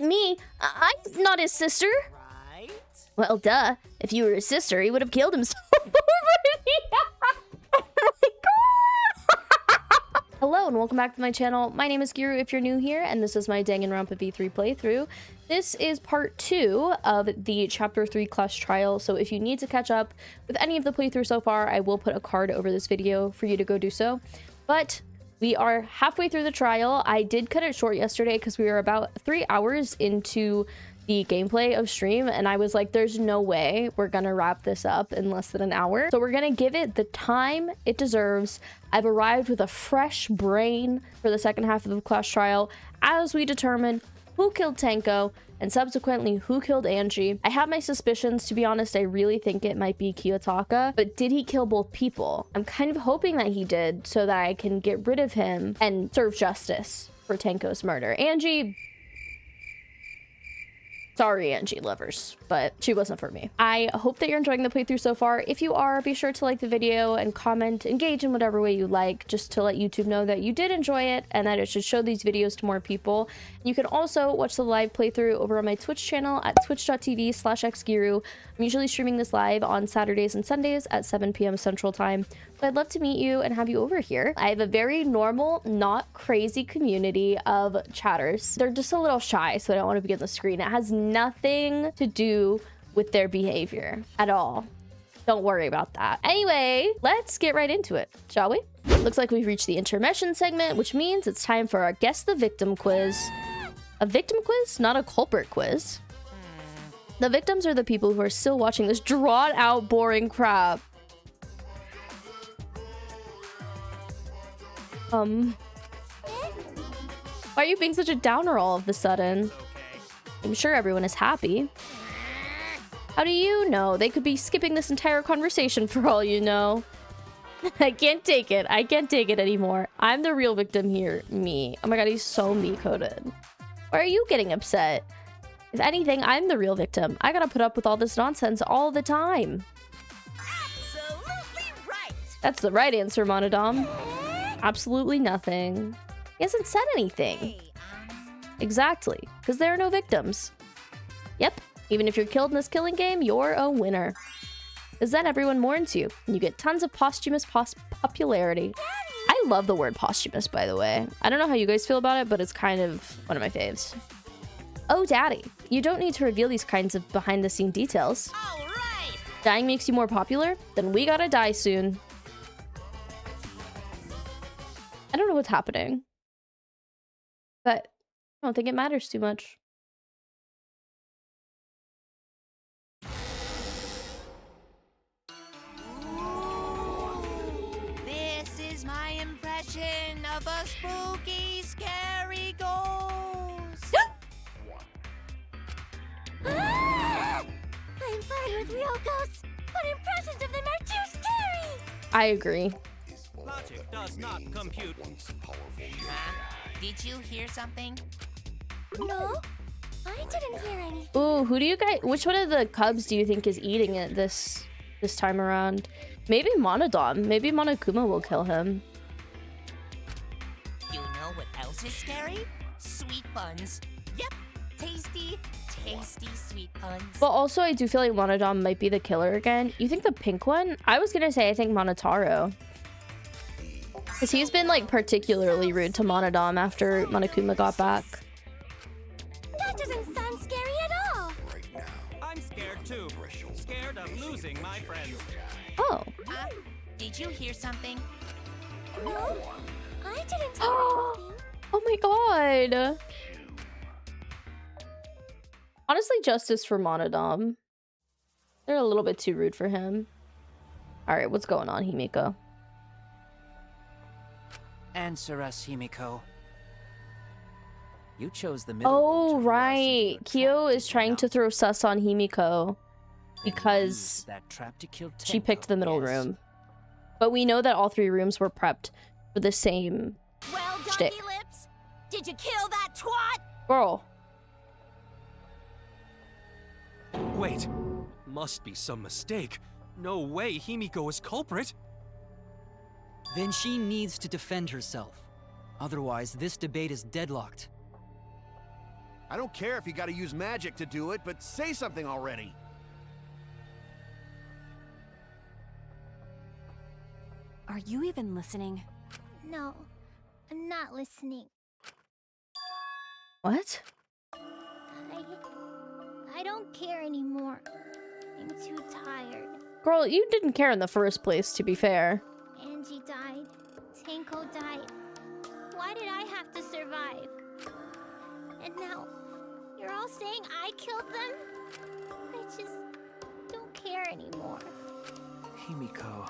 me. I'm not his sister. Right? Well, duh. If you were his sister, he would have killed himself already. Oh my god! Hello and welcome back to my channel. My name is Giru if you're new here, and this is my Danganronpa V3 playthrough. This is part 2 of the Chapter 3 class trial, so if you need to catch up with any of the playthrough so far, I will put a card over this video for you to go do so. But we are halfway through the trial. I did cut it short yesterday because we were about 3 hours into the gameplay of stream, and I was like, there's no way we're gonna wrap this up in less than an hour. So we're gonna give it the time it deserves. I've arrived with a fresh brain for the second half of the class trial as we determine who killed Tenko and subsequently who killed Angie. I have my suspicions. To be honest, I really think it might be Kiyotaka, but did he kill both people? I'm kind of hoping that he did so that I can get rid of him and serve justice for Tenko's murder. Angie, sorry, Angie lovers, but she wasn't for me. I hope that you're enjoying the playthrough so far. If you are, be sure to like the video and comment, engage in whatever way you like, just to let YouTube know that you did enjoy it and that it should show these videos to more people. You can also watch the live playthrough over on my Twitch channel at twitch.tv/xgiru. I'm usually streaming this live on Saturdays and Sundays at 7 p.m. Central Time. So I'd love to meet you and have you over here. I have a very normal, not crazy community of chatters. They're just a little shy, so I don't want to be on the screen. It has nothing to do with their behavior at all. Don't worry about that. Anyway, let's get right into it, shall we? Looks like we've reached the intermission segment, which means it's time for our Guess the Victim quiz. A victim quiz, not a culprit quiz. The victims are the people who are still watching this drawn out, boring crap. Why are you being such a downer all of a sudden? I'm sure everyone is happy. How do you know? They could be skipping this entire conversation for all you know. I can't take it. I can't take it anymore. I'm the real victim here. Me. Oh my god, he's so me-coded. Why are you getting upset? If anything, I'm the real victim. I gotta put up with all this nonsense all the time. Absolutely right. That's the right answer, Monodom. Absolutely nothing. He hasn't said anything. Hey, Exactly, because there are no victims. Yep, even if you're killed in this killing game, you're a winner. Because then everyone mourns you, and you get tons of posthumous popularity. I love the word posthumous, by the way. I don't know how you guys feel about it, but it's kind of one of my faves. Oh, Daddy, you don't need to reveal these kinds of behind-the-scene details. all right. Dying makes you more popular? Then we gotta die soon. I don't know what's happening, but I don't think it matters too much. This is my impression of a spooky, scary ghost. I'm fine with real ghosts, but impressions of them are too scary! I agree. Logic does not compute. Did you hear something? No, I didn't hear anything. Ooh, who do you guys? Which one of the cubs do you think is eating it this time around? Maybe Monodom. Maybe Monokuma will kill him. You know what else is scary? Sweet buns. Yep, tasty, tasty sweet buns. But also, I do feel like Monodom might be the killer again. You think the pink one? I was gonna say I think Monotaro. Because he's been like particularly rude to Monodom after Monokuma got back. That doesn't sound scary at all! I'm scared too. Scared of losing my friends. Oh. Did you hear something? No, I didn't hear anything. Oh my god. Honestly, justice for Monodom. They're a little bit too rude for him. Alright, what's going on, Himiko? Answer us, Himiko. You chose the middle. Oh, road to right. Ross Kyo into is trying to trap throw sus on Himiko because that trap to kill she Tenko, picked the middle yes. room. But we know that all 3 rooms were prepped for the same Well, shtick. Doggy Lips, did you kill that twat? Girl. Wait, must be some mistake. No way Himiko is culprit. Then she needs to defend herself. Otherwise, this debate is deadlocked. I don't care if you gotta use magic to do it, but say something already. Are you even listening? No, I'm not listening. What? I don't care anymore. I'm too tired. Girl, you didn't care in the first place, to be fair. Angie died. Tanko died. Why did I have to survive? And now, you're all saying I killed them? I just don't care anymore. Himiko.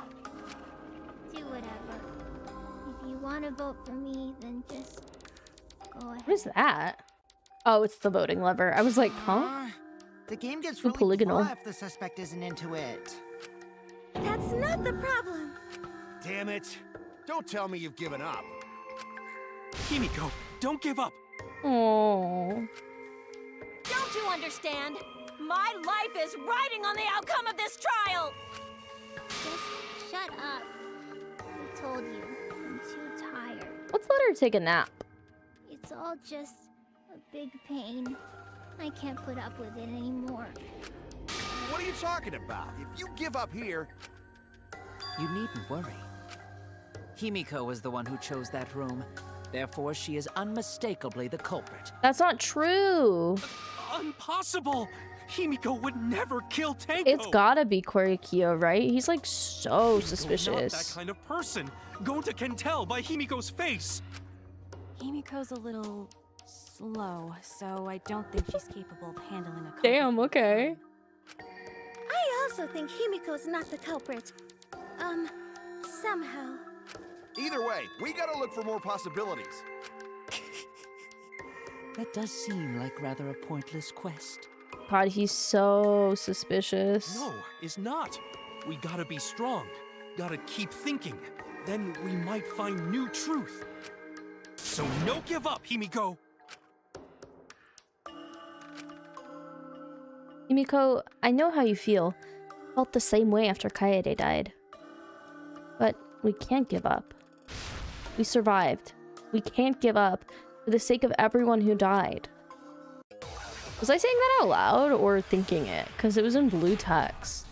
Do whatever. If you want to vote for me, then just go ahead. What is that? Oh, it's the voting lever. I was like, huh? The game gets Too really polygonal. blah if the suspect isn't into it. That's not the problem. Damn it. Don't tell me you've given up. Himiko, don't give up. Oh. Don't you understand? My life is riding on the outcome of this trial! Just shut up. I told you, I'm too tired. Let's let her take a nap. It's all just a big pain. I can't put up with it anymore. What are you talking about? If you give up here... You needn't worry. Himiko was the one who chose that room. Therefore, she is unmistakably the culprit. That's not true. Impossible! Himiko would never kill Tanko! It's gotta be Korikyo, right? He's like so Himiko's not that suspicious. kind of person. Gonta can tell by Himiko's face. Himiko's a little slow, so I don't think she's capable of handling a Damn, okay. I also think Himiko's not the culprit. Somehow. Either way, we gotta look for more possibilities. That does seem like rather a pointless quest. God, he's so suspicious. No, it's not. We gotta be strong. Gotta keep thinking. Then we might find new truth. So no give up, Himiko! Himiko, I know how you feel. Felt the same way after Kaede died. But we can't give up. We survived. We can't give up for the sake of everyone who died. Was I saying that out loud or thinking it? Because it was in blue text.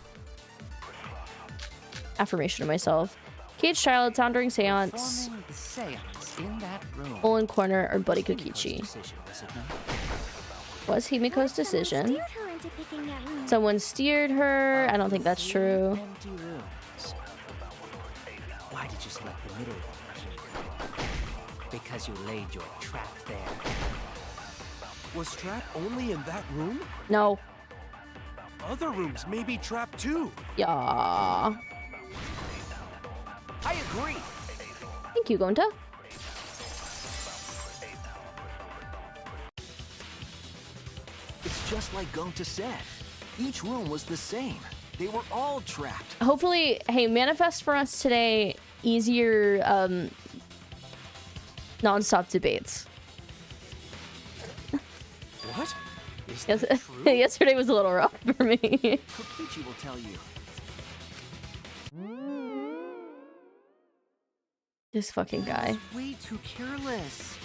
Affirmation to myself. Caged child, sound during seance. Performing the seance in that room. Hole in corner or Buddy Himiko's Kokichi. decision, was it not? Was Himiko's decision. Someone steered her into picking that room. Someone steered her. I don't think that's true. Empty rooms. Why did you select the middle one, Himiko? Because you laid your trap there. Was Trap only in that room? No. Other rooms may be trapped too. Yeah. I agree. Thank you, Gonta. It's just like Gonta said. Each room was the same. They were all trapped. Hopefully, hey, manifest for us today easier non-stop debates. What? Is Yes that true? Yesterday was a little rough for me. Kokichi will tell you. This fucking guy. He's way too careless.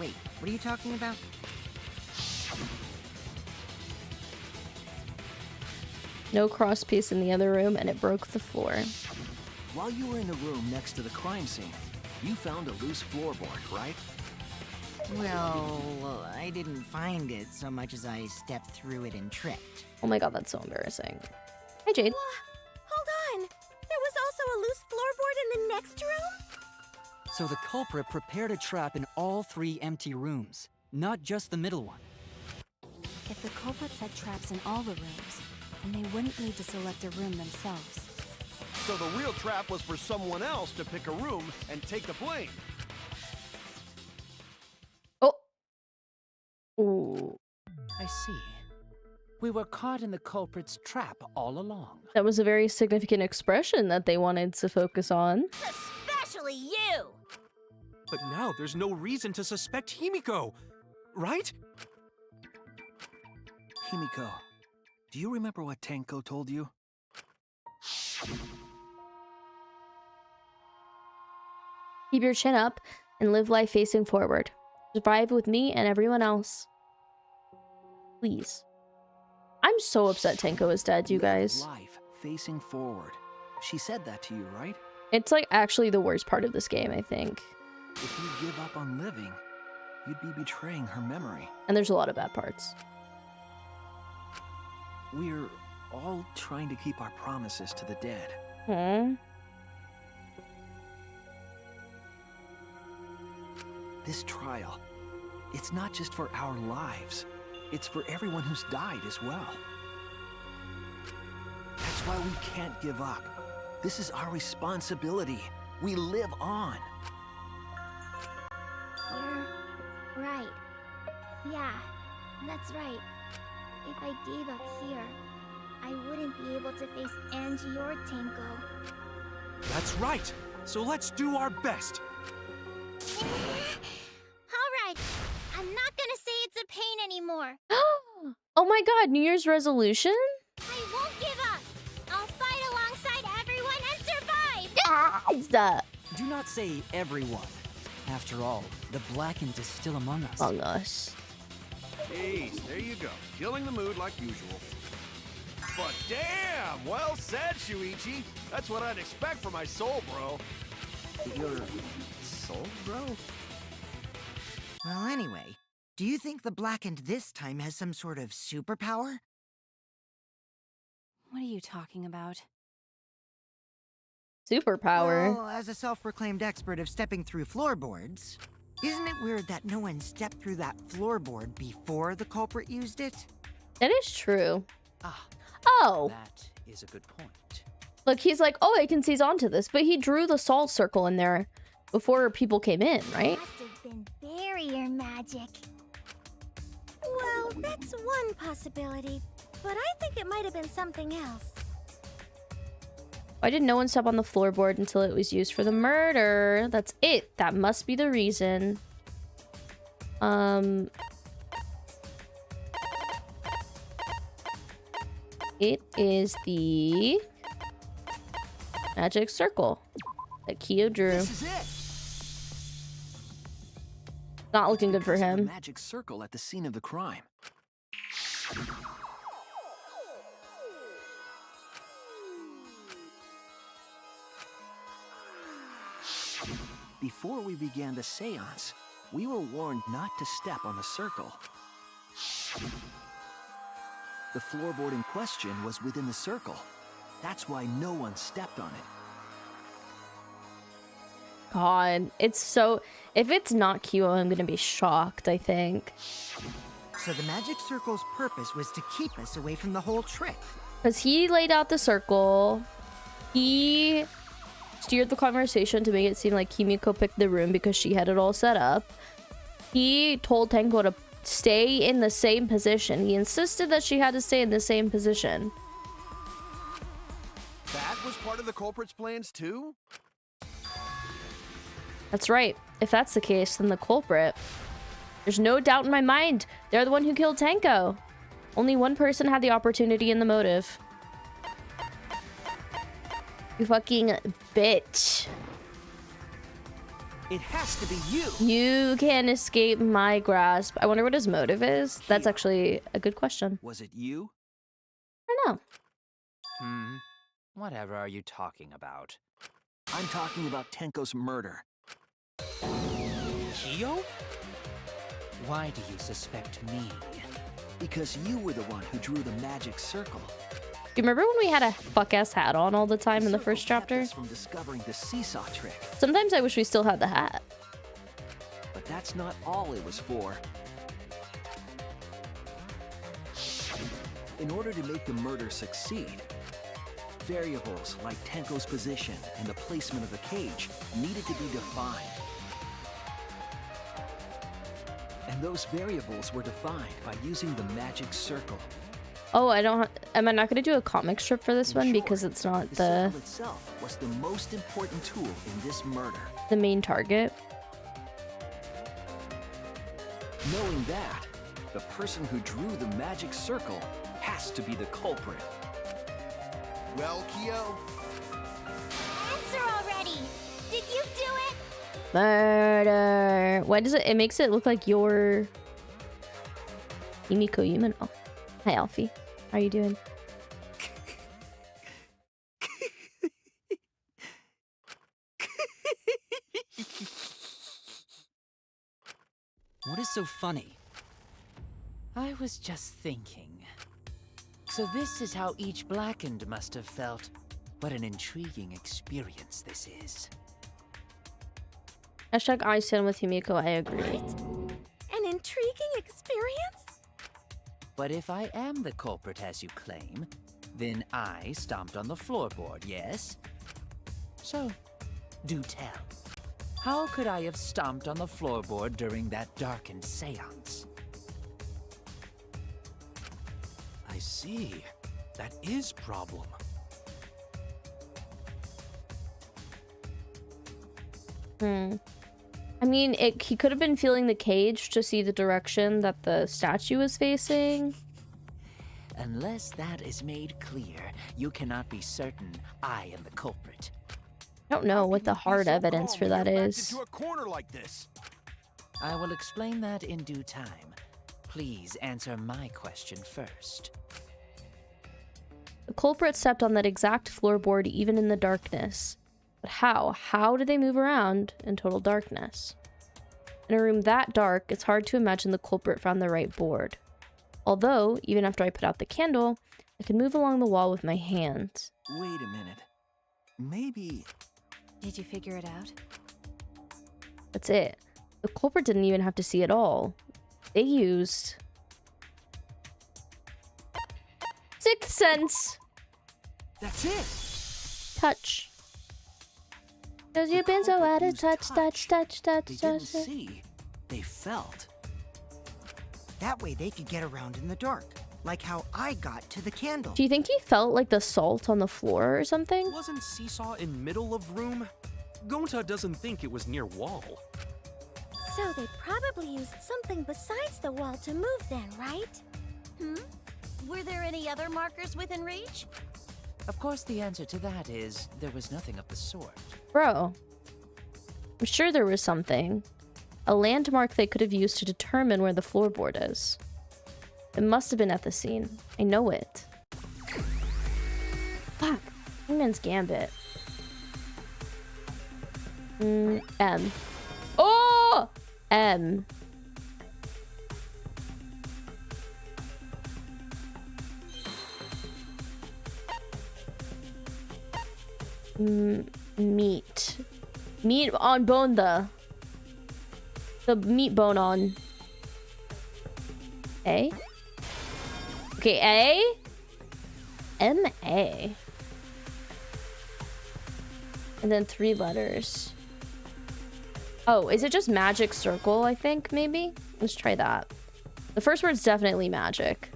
Wait, what are you talking about? No cross piece in the other room, and it broke the floor. While you were in the room next to the crime scene, you found a loose floorboard, right? Well, I didn't find it so much as I stepped through it and tripped. Oh my god, that's so embarrassing. Hi, Jade. Hold on! There was also a loose floorboard in the next room? So the culprit prepared a trap in all 3 empty rooms, not just the middle one. If the culprit set traps in all the rooms, then they wouldn't need to select a room themselves. So the real trap was for someone else to pick a room and take the blame. Oh. Ooh. I see. We were caught in the culprit's trap all along. That was a very significant expression that they wanted to focus on. Especially you! But now there's no reason to suspect Himiko, right? Himiko, do you remember what Tanko told you? Keep your chin up and live life facing forward. Survive with me and everyone else. Please. I'm so upset Tenko is dead, you guys. Life facing forward. She said that to you, right? It's like actually the worst part of this game, I think. If you give up on living, you'd be betraying her memory. And there's a lot of bad parts. We're all trying to keep our promises to the dead. Hmm. This trial, it's not just for our lives. It's for everyone who's died as well. That's why we can't give up. This is our responsibility. We live on. You're right. Yeah, that's right. If I gave up here, I wouldn't be able to face Angie or Tenko. That's right. So let's do our best. Alright, I'm not gonna say it's a pain anymore. Oh my god, New Year's resolution? I won't give up. I'll fight alongside everyone and survive! Yes! Do not say everyone. After all, the Blackened is still among us. Among us. Jeez, there you go. Killing the mood like usual. But damn, well said, Shuichi. That's what I'd expect from my soul, bro. Your soul, bro? Well, anyway, do you think the Blackened this time has some sort of superpower? What are you talking about? Superpower. Well, as a self-proclaimed expert of stepping through floorboards, isn't it weird that no one stepped through that floorboard before the culprit used it? That is true. Ah, Oh, that is a good point. look, he's like, oh, I can seize onto this, but he drew the salt circle in there before people came in, right? Must have been barrier magic. Well, that's one possibility, but I think it might have been something else. Why did no one step on the floorboard until it was used for the murder? That's it. That must be the reason. It is the magic circle that Kyo drew. This is it. Not looking good for Because of the him. magic circle at the scene of the crime. Before we began the seance, we were warned not to step on the circle. The floorboard in question was within the circle. That's why no one stepped on it. God, it's so... If it's not Kyo, I'm gonna be shocked, I think. So the magic circle's purpose was to keep us away from the whole trick. Because he laid out the circle. He steered the conversation to make it seem like Kimiko picked the room because she had it all set up. He told Tenko to stay in the same position. He insisted that she had to stay in the same position. That was part of the culprit's plans too? That's right. If that's the case, then the culprit... There's no doubt in my mind. They're the one who killed Tenko. Only one person had the opportunity and the motive. You fucking bitch. It has to be you! You can't escape my grasp. I wonder what his motive is. That's actually a good question. Was it you? I don't know. Whatever are you talking about? I'm talking about Tenko's murder. Kyo? Why do you suspect me? Because you were the one who drew the magic circle. You remember when we had a fuck-ass hat on all the time in the first circle kept chapter? us from discovering the seesaw trick. Sometimes I wish we still had the hat. But that's not all it was for. In order to make the murder succeed, variables like Tenko's position and the placement of the cage needed to be defined. And those variables were defined by using the magic circle. Oh, am I not going to do a comic strip for this In one short, because it's not the the circle itself was the most important tool in this murder. main target? Knowing that, the person who drew the magic circle has to be the culprit. Well, Kyo, Answer already! Did you do it? Murder. Why does it makes it look like you're... Himiko Yumino. Hi, Alfie. How are you doing? What is so funny? I was just thinking. So this is how each blackened must have felt. What an intriguing experience this is. Hashtag I stand with Himiko, I agree. An intriguing experience? But if I am the culprit as you claim, then I stomped on the floorboard, yes? So, do tell. How could I have stomped on the floorboard during that darkened seance? I see. That is problem. I mean, he could have been feeling the cage to see the direction that the statue was facing. Unless that is made clear, you cannot be certain I am the culprit. I don't know what the hard evidence for that is. Into a corner like this. I will explain that in due time. Please answer my question first. The culprit stepped on that exact floorboard even in the darkness. But how? How did they move around in total darkness? In a room that dark, it's hard to imagine the culprit found the right board. Although, even after I put out the candle, I could move along the wall with my hands. Wait a minute. Maybe... Did you figure it out? That's it. The culprit didn't even have to see it all. They used... Sixth sense! That's it! Touch. Cause you've been so out of touch. They didn't see. They felt. That way they could get around in the dark, like how I got to the candle. Do you think he felt like the salt on the floor or something? Wasn't Seesaw in middle of room? Gonta doesn't think it was near wall. So they probably used something besides the wall to move then, right? Were there any other markers within reach? Of course, the answer to that is there was nothing of the sort. Bro, I'm sure there was something. A landmark they could have used to determine where the floorboard is. It must have been at the scene. I know it. Fuck. Hangman's Gambit. M. Oh! M. Meat. Meat on bone the meat bone on A? Okay, A? M-A. And then 3 letters. Oh, is it just magic circle, I think, maybe? Let's try that. The first word's definitely magic.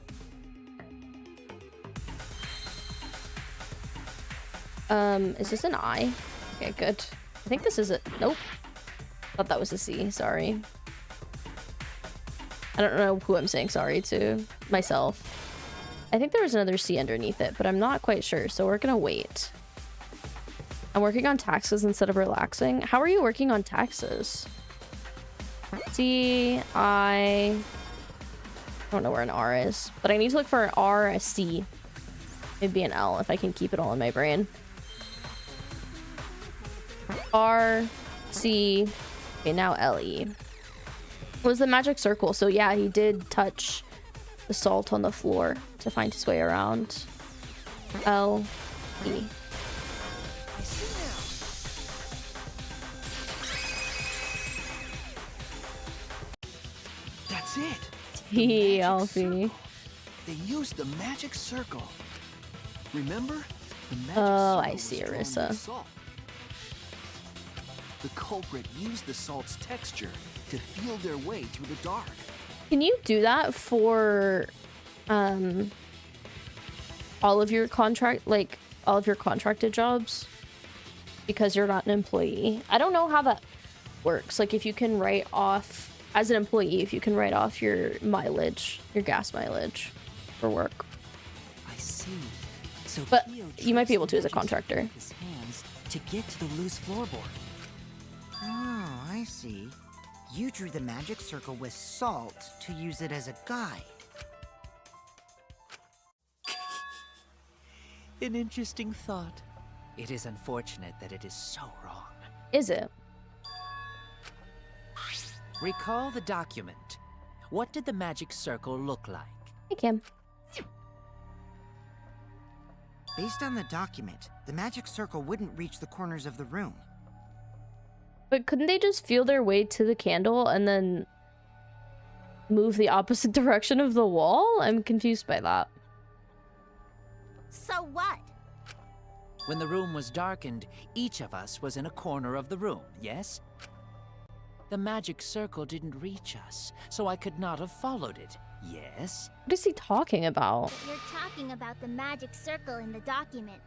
Is this an I? Okay, good. I think this is a... Nope. Thought that was a C. Sorry. I don't know who I'm saying sorry to. Myself. I think there was another C underneath it, but I'm not quite sure, so we're gonna wait. I'm working on taxes instead of relaxing. How are you working on taxes? C, I don't know where an R is, but I need to look for an R, a C. Maybe an L if I can keep it all in my brain. R, C, okay, now L-E. It was the magic circle, so yeah, he did touch the salt on the floor to find his way around. L-E. I see now. That's it. Hey, Alfie. They used the magic circle. Remember? The magic Oh, I circle see, was drawn Arissa. with salt. The culprit used the salt's texture to feel their way through the dark. Can you do that for all of your contracted jobs? Because you're not an employee. I don't know how that works. Like if you can write off as an employee, if you can write off your mileage, your gas mileage for work. I see. So But Cleo you might be able to as a traced the magic contractor. circle with his hands to get to the loose floorboard. Oh, I see. You drew the magic circle with salt to use it as a guide. An interesting thought. It is unfortunate that it is so wrong. Is it? Recall the document. What did the magic circle look like? Hey, Kim. Based on the document, the magic circle wouldn't reach the corners of the room. But couldn't they just feel their way to the candle and then move the opposite direction of the wall? I'm confused by that. So what? When the room was darkened, each of us was in a corner of the room, yes? The magic circle didn't reach us, so I could not have followed it, yes? What is he talking about? You're talking about the magic circle in the document.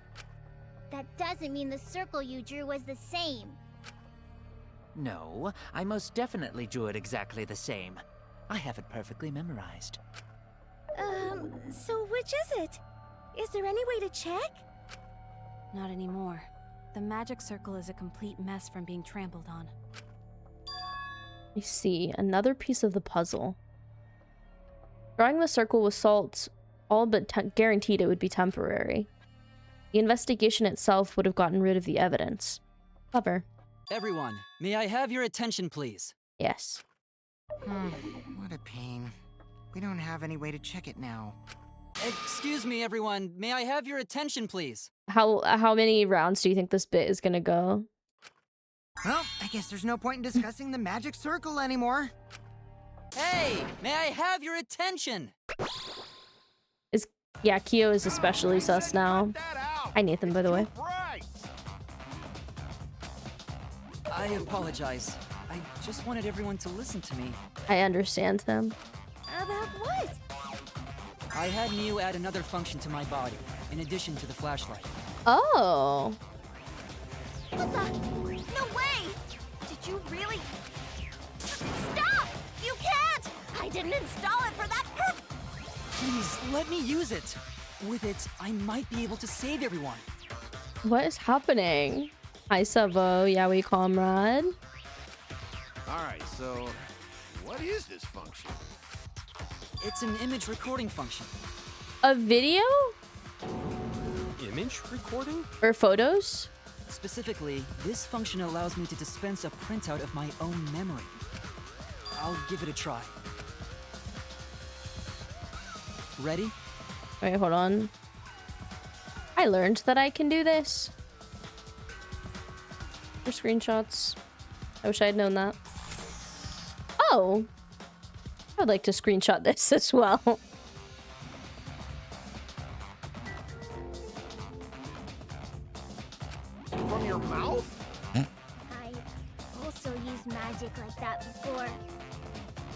That doesn't mean the circle you drew was the same. No, I most definitely drew it exactly the same. I have it perfectly memorized. So which is it? Is there any way to check? Not anymore. The magic circle is a complete mess from being trampled on. I see. Another piece of the puzzle. Drawing the circle with salt all but guaranteed it would be temporary. The investigation itself would have gotten rid of the evidence. Clever. Everyone, may I have your attention, please? Yes. What a pain. We don't have any way to check it now. Excuse me, everyone. May I have your attention, please? How many rounds do you think this bit is gonna go? Well, I guess there's no point in discussing the magic circle anymore. Hey, may I have your attention? Yeah, Kyo is especially sus now. Hi, Nathan, by the way. I apologize. I just wanted everyone to listen to me. I understand him. About what? I had Neo add another function to my body, in addition to the flashlight. Oh. What the? No way! Did you really? Stop! You can't! I didn't install it for that purpose! Please, let me use it. With it, I might be able to save everyone. What is happening? Hi, Savo. Yaoi comrade. Alright, so what is this function? It's an image recording function. A video? Image recording? Or photos? Specifically, this function allows me to dispense a printout of my own memory. I'll give it a try. Ready? Wait, hold on. I learned that I can do this. For screenshots. I wish I had known that. Oh! I would like to screenshot this as well. From your mouth? I also used magic like that before.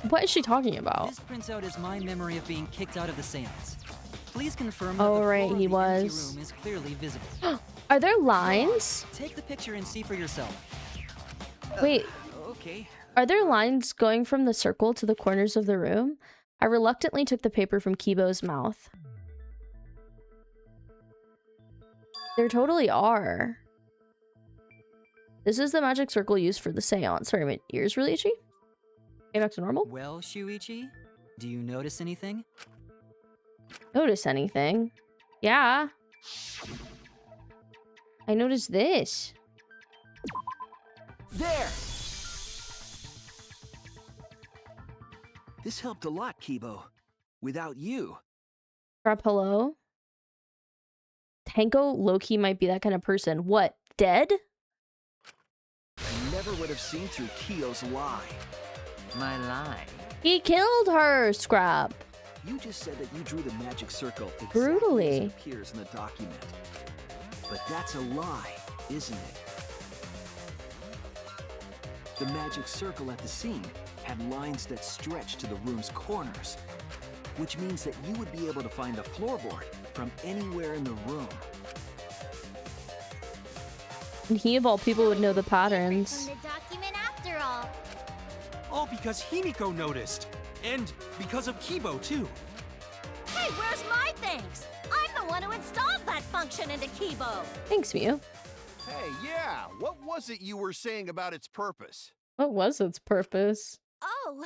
What is she talking about? This printout is my memory of being kicked out of the seance. Please confirm Oh, that the right, floor he of the empty was. room is clearly visible. Are there lines? Take the picture and see for yourself. Wait, Okay. are there lines going from the circle to the corners of the room? I reluctantly took the paper from Kibo's mouth. There totally are. This is the magic circle used for the seance. Sorry, my ears really itchy. Okay, back to normal. Well, Shuichi, do you notice anything? Notice anything? Yeah. I noticed this. There! This helped a lot, Kibo. Without you. Crap, hello? Tanko low-key might be that kind of person. What, dead? I never would have seen through Kyo's lie. My lie. He killed her, Scrap. You just said that you drew the magic circle exactly Brutally. as it appears in the document. But that's a lie, isn't it? The magic circle at the scene had lines that stretched to the room's corners, which means that you would be able to find the floorboard from anywhere in the room. And he, of all people, would know the patterns. From the document after all. All because Himiko noticed. And because of Kibo, too. Hey, where's my things? I'm the one who installed that function into Kibo. Thanks, Mew. Hey, yeah, what was it you were saying about its purpose? What was its purpose? Oh,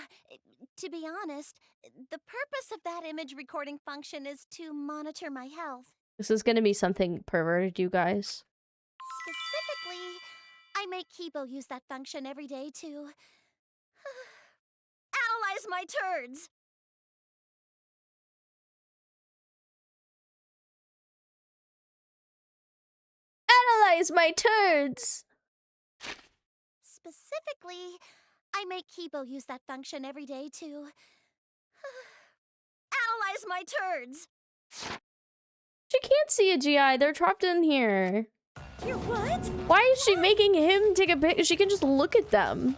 to be honest, the purpose of that image recording function is to monitor my health. This is gonna be something perverted, you guys. Specifically, I make Kibo use that function every day to analyze my turds. Analyze my turds! Specifically, I make Kibo use that function every day to analyze my turds. She can't see a GI. They're trapped in here. You're what? Why is she making him take a pic? She can just look at them.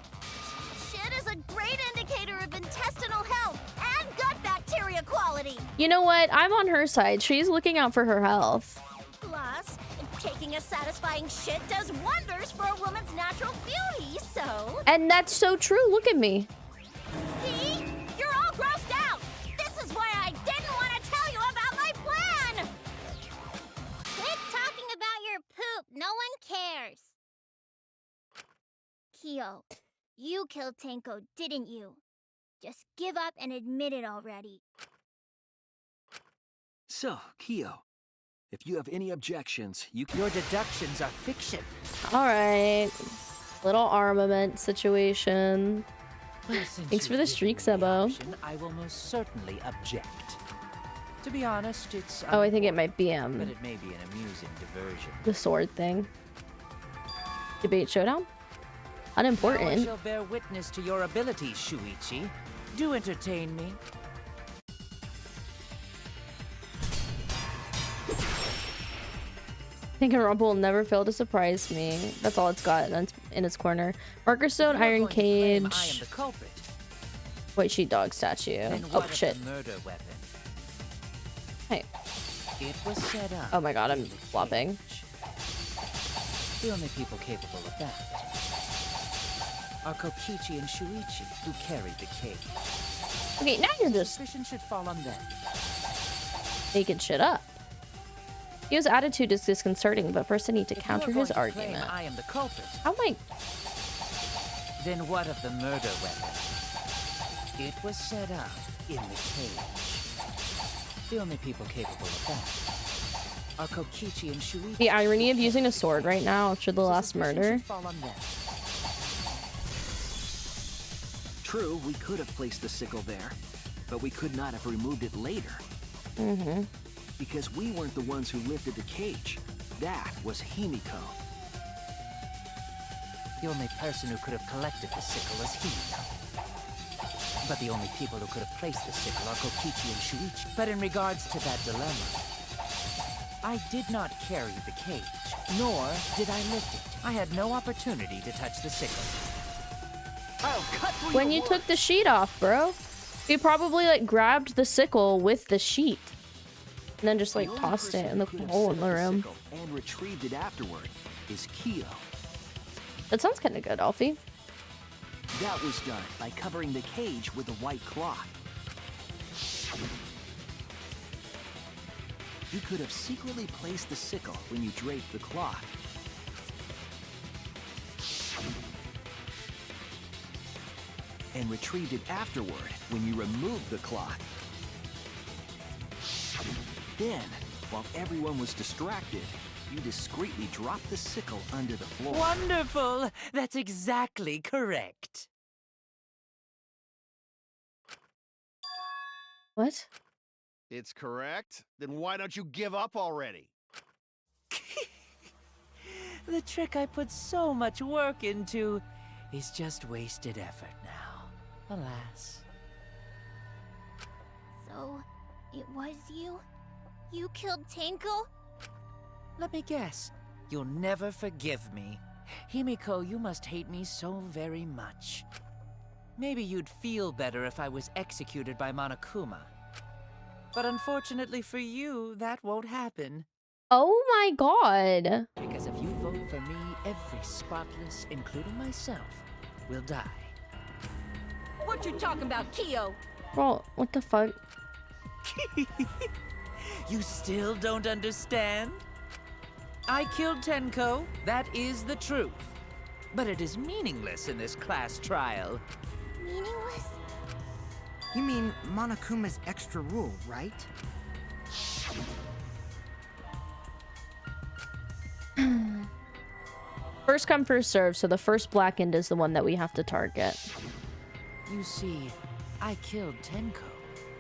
Shit is a great indicator of intestinal health and gut bacteria quality. You know what? I'm on her side. She's looking out for her health. Plus, taking a satisfying shit does wonders for a woman's natural beauty, so... And that's so true. Look at me. See? You're all grossed out. This is why I didn't want to tell you about my plan. Quit talking about your poop. No one cares. Kyo, you killed Tenko, didn't you? Just give up and admit it already. So, Kyo, if you have any objections, you can... Your deductions are fiction. All right. Little armament situation. Well, since Thanks for you've the given streak, me the Sebo. option, I will most certainly object. To be honest, it's Oh, I think it might be but it may be an amusing diversion. the sword thing. Debate showdown? Now I Unimportant. shall bear witness to your abilities, Shuichi. Do entertain me. Danganronpa will never fail to surprise me. That's all it's got in its corner. Marker Stone, If you're Iron going to claim I am Cage, the culprit, White Sheepdog statue. then Oh what of shit. the murder weapon? Hey. It was set up. Oh my god, I'm in the flopping. cage. The only people capable of that are Kokichi and Shuichi, who carried the cage. Okay, now you're just Suspicion should fall on them. making shit up. His attitude is disconcerting, but first I need to If you counter are going his to claim argument. I am the culprit, How am I? then what of the murder weapon? It was set up in the cage. The only people capable of that are Kokichi and Shuichi. The irony of using a sword right now after the last Suspicion murder. should fall on them. True, we could have placed the sickle there, but we could not have removed it later. Mm-hmm. Because we weren't the ones who lifted the cage. That was Himiko. The only person who could have collected the sickle is Himiko. But the only people who could have placed the sickle are Kokichi and Shuichi. But in regards to that dilemma, I did not carry the cage, nor did I lift it. I had no opportunity to touch the sickle. I'll cut through When your you took the sheet off, bro, you probably like grabbed the sickle with the sheet and then just like The only tossed it person in the who could have hole set in the up room. sickle and retrieved it afterward is Kyo. That sounds kind of good, Alfie. That was done by covering the cage with a white cloth. You could have secretly placed the sickle when you draped the cloth. And retrieved it afterward when you removed the cloth. Then, while everyone was distracted, you discreetly dropped the sickle under the floor. Wonderful! That's exactly correct. What? It's correct? Then why don't you give up already? The trick I put so much work into is just wasted effort now. Alas. So, it was you? You killed Tenko? Let me guess. You'll never forgive me. Himiko, you must hate me so very much. Maybe you'd feel better if I was executed by Monokuma. But unfortunately for you, that won't happen. Oh my god. Because if you vote for me, every spotless, including myself, will die. What you talking about, Kyo? Bro, what the fuck? You still don't understand? I killed Tenko, that is the truth. But it is meaningless in this class trial. Meaningless? You mean Monokuma's extra rule, right? First come, first serve, so the first blackened is the one that we have to target. You see, I killed Tenko,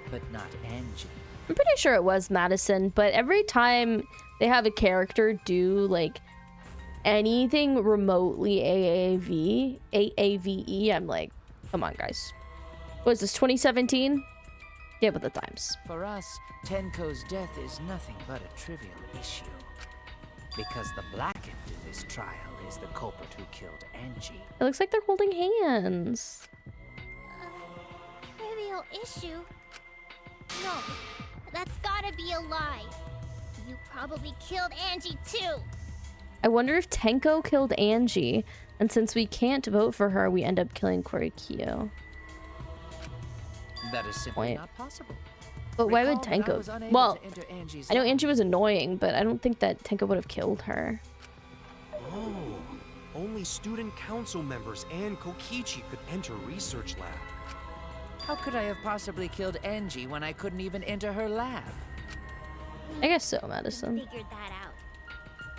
but not Angie. I'm pretty sure it was Madison, but every time they have a character do, like, anything remotely AAVE, I'm like, come on, guys. What is this, 2017? Get with the times. For us, Tenko's death is nothing but a trivial issue. Because the blackened in this trial is the culprit who killed Angie. It looks like they're holding hands. Trivial issue? No, that's gotta be a lie. You probably killed Angie too. I wonder if Tenko killed Angie, and since we can't vote for her, we end up killing Korikyo. That is simply not possible. But why would Recall that I was Tenko? unable Well, to enter Angie's I know life. Angie was annoying, but I don't think that Tenko would have killed her. Oh, only student council members and Kokichi could enter research lab. How could I have possibly killed Angie when I couldn't even enter her lab? I guess so, Madison. Figured that out.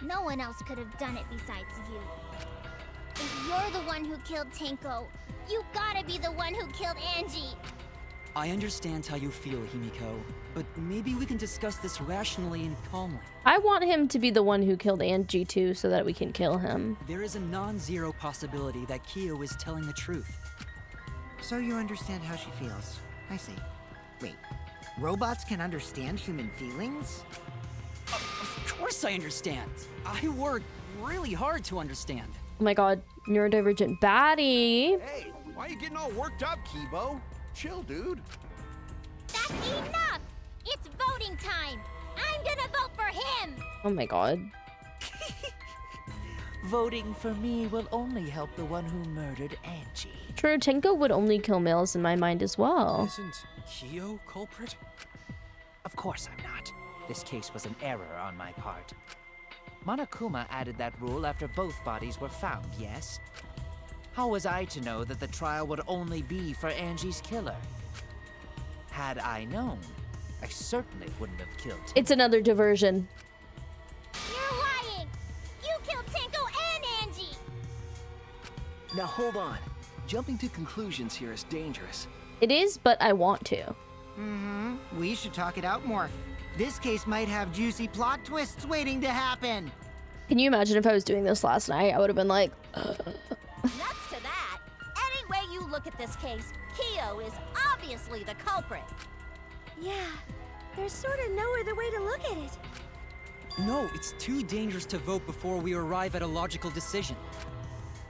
No one else could have done it besides you. If you're the one who killed Tenko, you gotta be the one who killed Angie. I understand how you feel, Himiko, but maybe we can discuss this rationally and calmly. I want him to be the one who killed Angie too, so that we can kill him. There is a non-zero possibility that Kyo is telling the truth. So you understand how she feels. I see. Wait, robots can understand human feelings? Of course I understand. I work really hard to understand. Oh my god, neurodivergent baddie. Hey, why are you getting all worked up, Kibo? Chill, dude. That's enough! It's voting time! I'm gonna vote for him! Oh my god. Voting for me will only help the one who murdered Angie. True, Tenko would only kill males in my mind as well. Isn't Kyo culprit? Of course I'm not. This case was an error on my part. Monokuma added that rule after both bodies were found, yes? How was I to know that the trial would only be for Angie's killer? Had I known, I certainly wouldn't have killed him. It's another diversion. You're lying! You killed Tenko and Angie! Now hold on. Jumping to conclusions here is dangerous. It is, but I want to. Mm-hmm. We should talk it out more. This case might have juicy plot twists waiting to happen. Can you imagine if I was doing this last night? I would have been like, Nuts to that. Any way you look at this case, Kyo is obviously the culprit. Yeah, there's sort of no other way to look at it. No, it's too dangerous to vote before we arrive at a logical decision.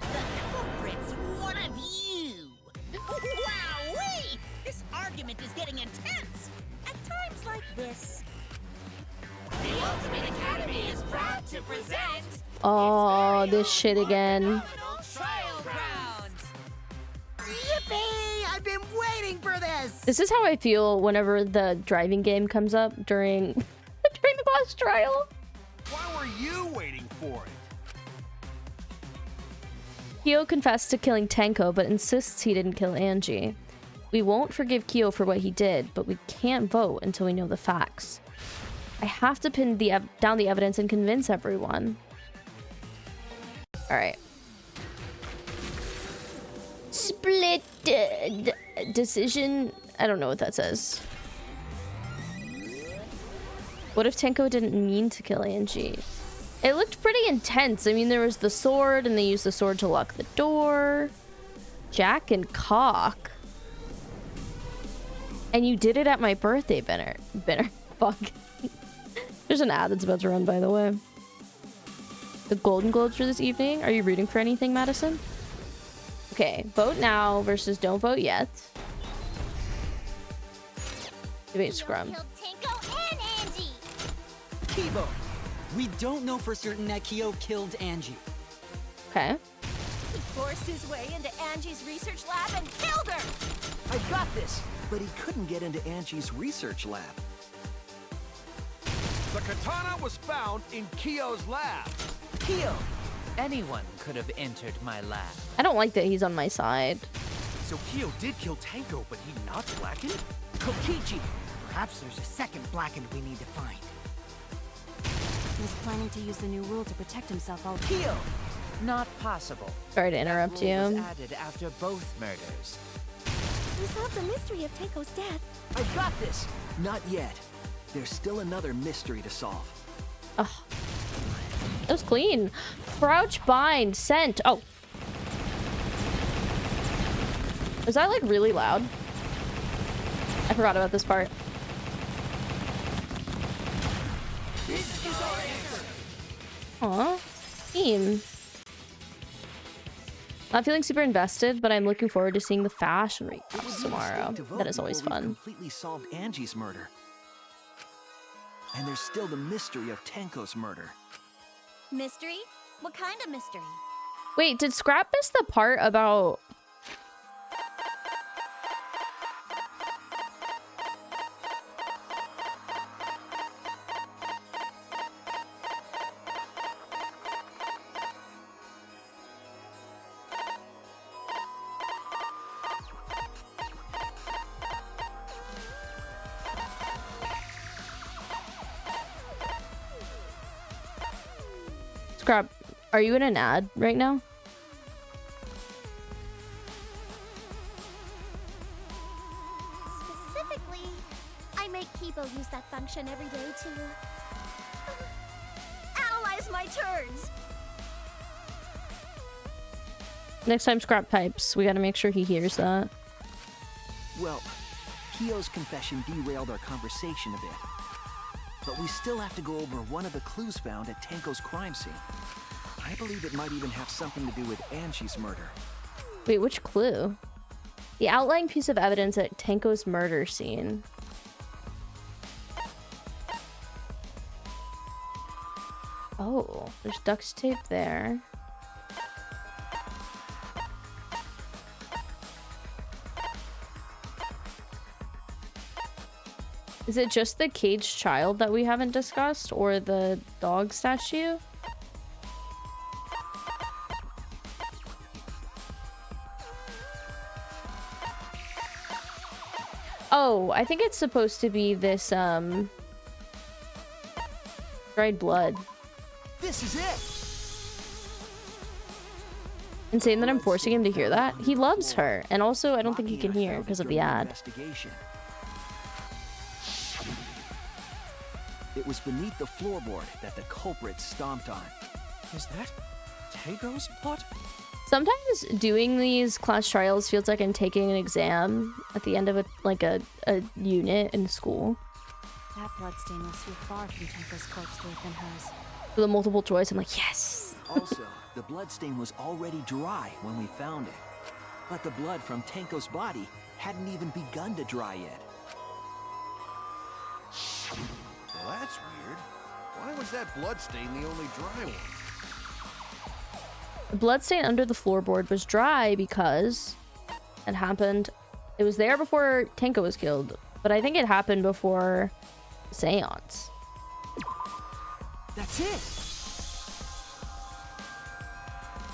The culprit's one of you. Wowee! This argument is getting intense. At times like this. The Ultimate Academy is proud to present oh, this shit again. Trial Grounds. Yippee! I've been waiting for this! This is how I feel whenever the driving game comes up during the boss trial. Why were you waiting for it? Kyo confessed to killing Tenko, but insists he didn't kill Angie. We won't forgive Kyo for what he did, but we can't vote until we know the facts. I have to pin down the evidence and convince everyone. Alright. Split decision. I don't know what that says. What if Tenko didn't mean to kill Angie? It looked pretty intense. I mean, there was the sword, and they used the sword to lock the door. Jack and Cock. And you did it at my birthday dinner. Fuck. There's an ad that's about to run, by the way. The Golden Globes for this evening. Are you rooting for anything, Madison? Okay, vote now versus don't vote yet. Debate scrum. Killed Tenko and Angie! Kibo, we don't know for certain that Kyo killed Angie. Okay. He forced his way into Angie's research lab and killed her. I got this! But he couldn't get into Angie's research lab. The katana was found in Kyo's lab. Kyo! Anyone could have entered my lab. I don't like that he's on my side. So Kyo did kill Tenko, but he not blackened? Kokichi! Perhaps there's a second blackened we need to find. He was planning to use the new rule to protect himself all. Kyo! Not possible. Sorry to interrupt That rule was you. added after both murders. We solved the mystery of Teiko's death. I got this! Not yet. There's still another mystery to solve. Ugh. That was clean. Crouch, bind, scent. Oh. Was that like really loud? I forgot about this part. Aw. Theme. Not feeling super invested, but I'm looking forward to seeing the fashion recaps tomorrow. That is always fun. Completely solved Angie's murder. And there's still the mystery of Tenko's murder. Mystery? What kind of mystery? Wait, did Scrap miss the part about... Scrap, are you in an ad right now? Specifically, I make Kibo use that function every day to analyze my turns. Next time Scrap types, we gotta make sure he hears that. Well, Kyo's confession derailed our conversation a bit. But we still have to go over one of the clues found at Tenko's crime scene. I believe it might even have something to do with Angie's murder. Wait, which clue? The outlying piece of evidence at Tenko's murder scene. Oh, there's duct tape there. Is it just the caged child that we haven't discussed, or the dog statue? Oh, I think it's supposed to be this, dried blood. This is it! Insane that I'm forcing him to hear that. He loves her, and also I don't think he can hear because of the ad. It was beneath the floorboard that the culprit stomped on. Is that Tenko's plot? Sometimes doing these class trials feels like I'm taking an exam at the end of a unit in school. That bloodstain was too far from Tenko's corpse to have been hers. With a multiple choice, I'm like, yes! Also, the bloodstain was already dry when we found it. But the blood from Tenko's body hadn't even begun to dry yet. Well, that's weird. Why was that bloodstain the only dry one? The bloodstain under the floorboard was dry because it happened. It was there before Tenko was killed, but I think it happened before the seance. That's it!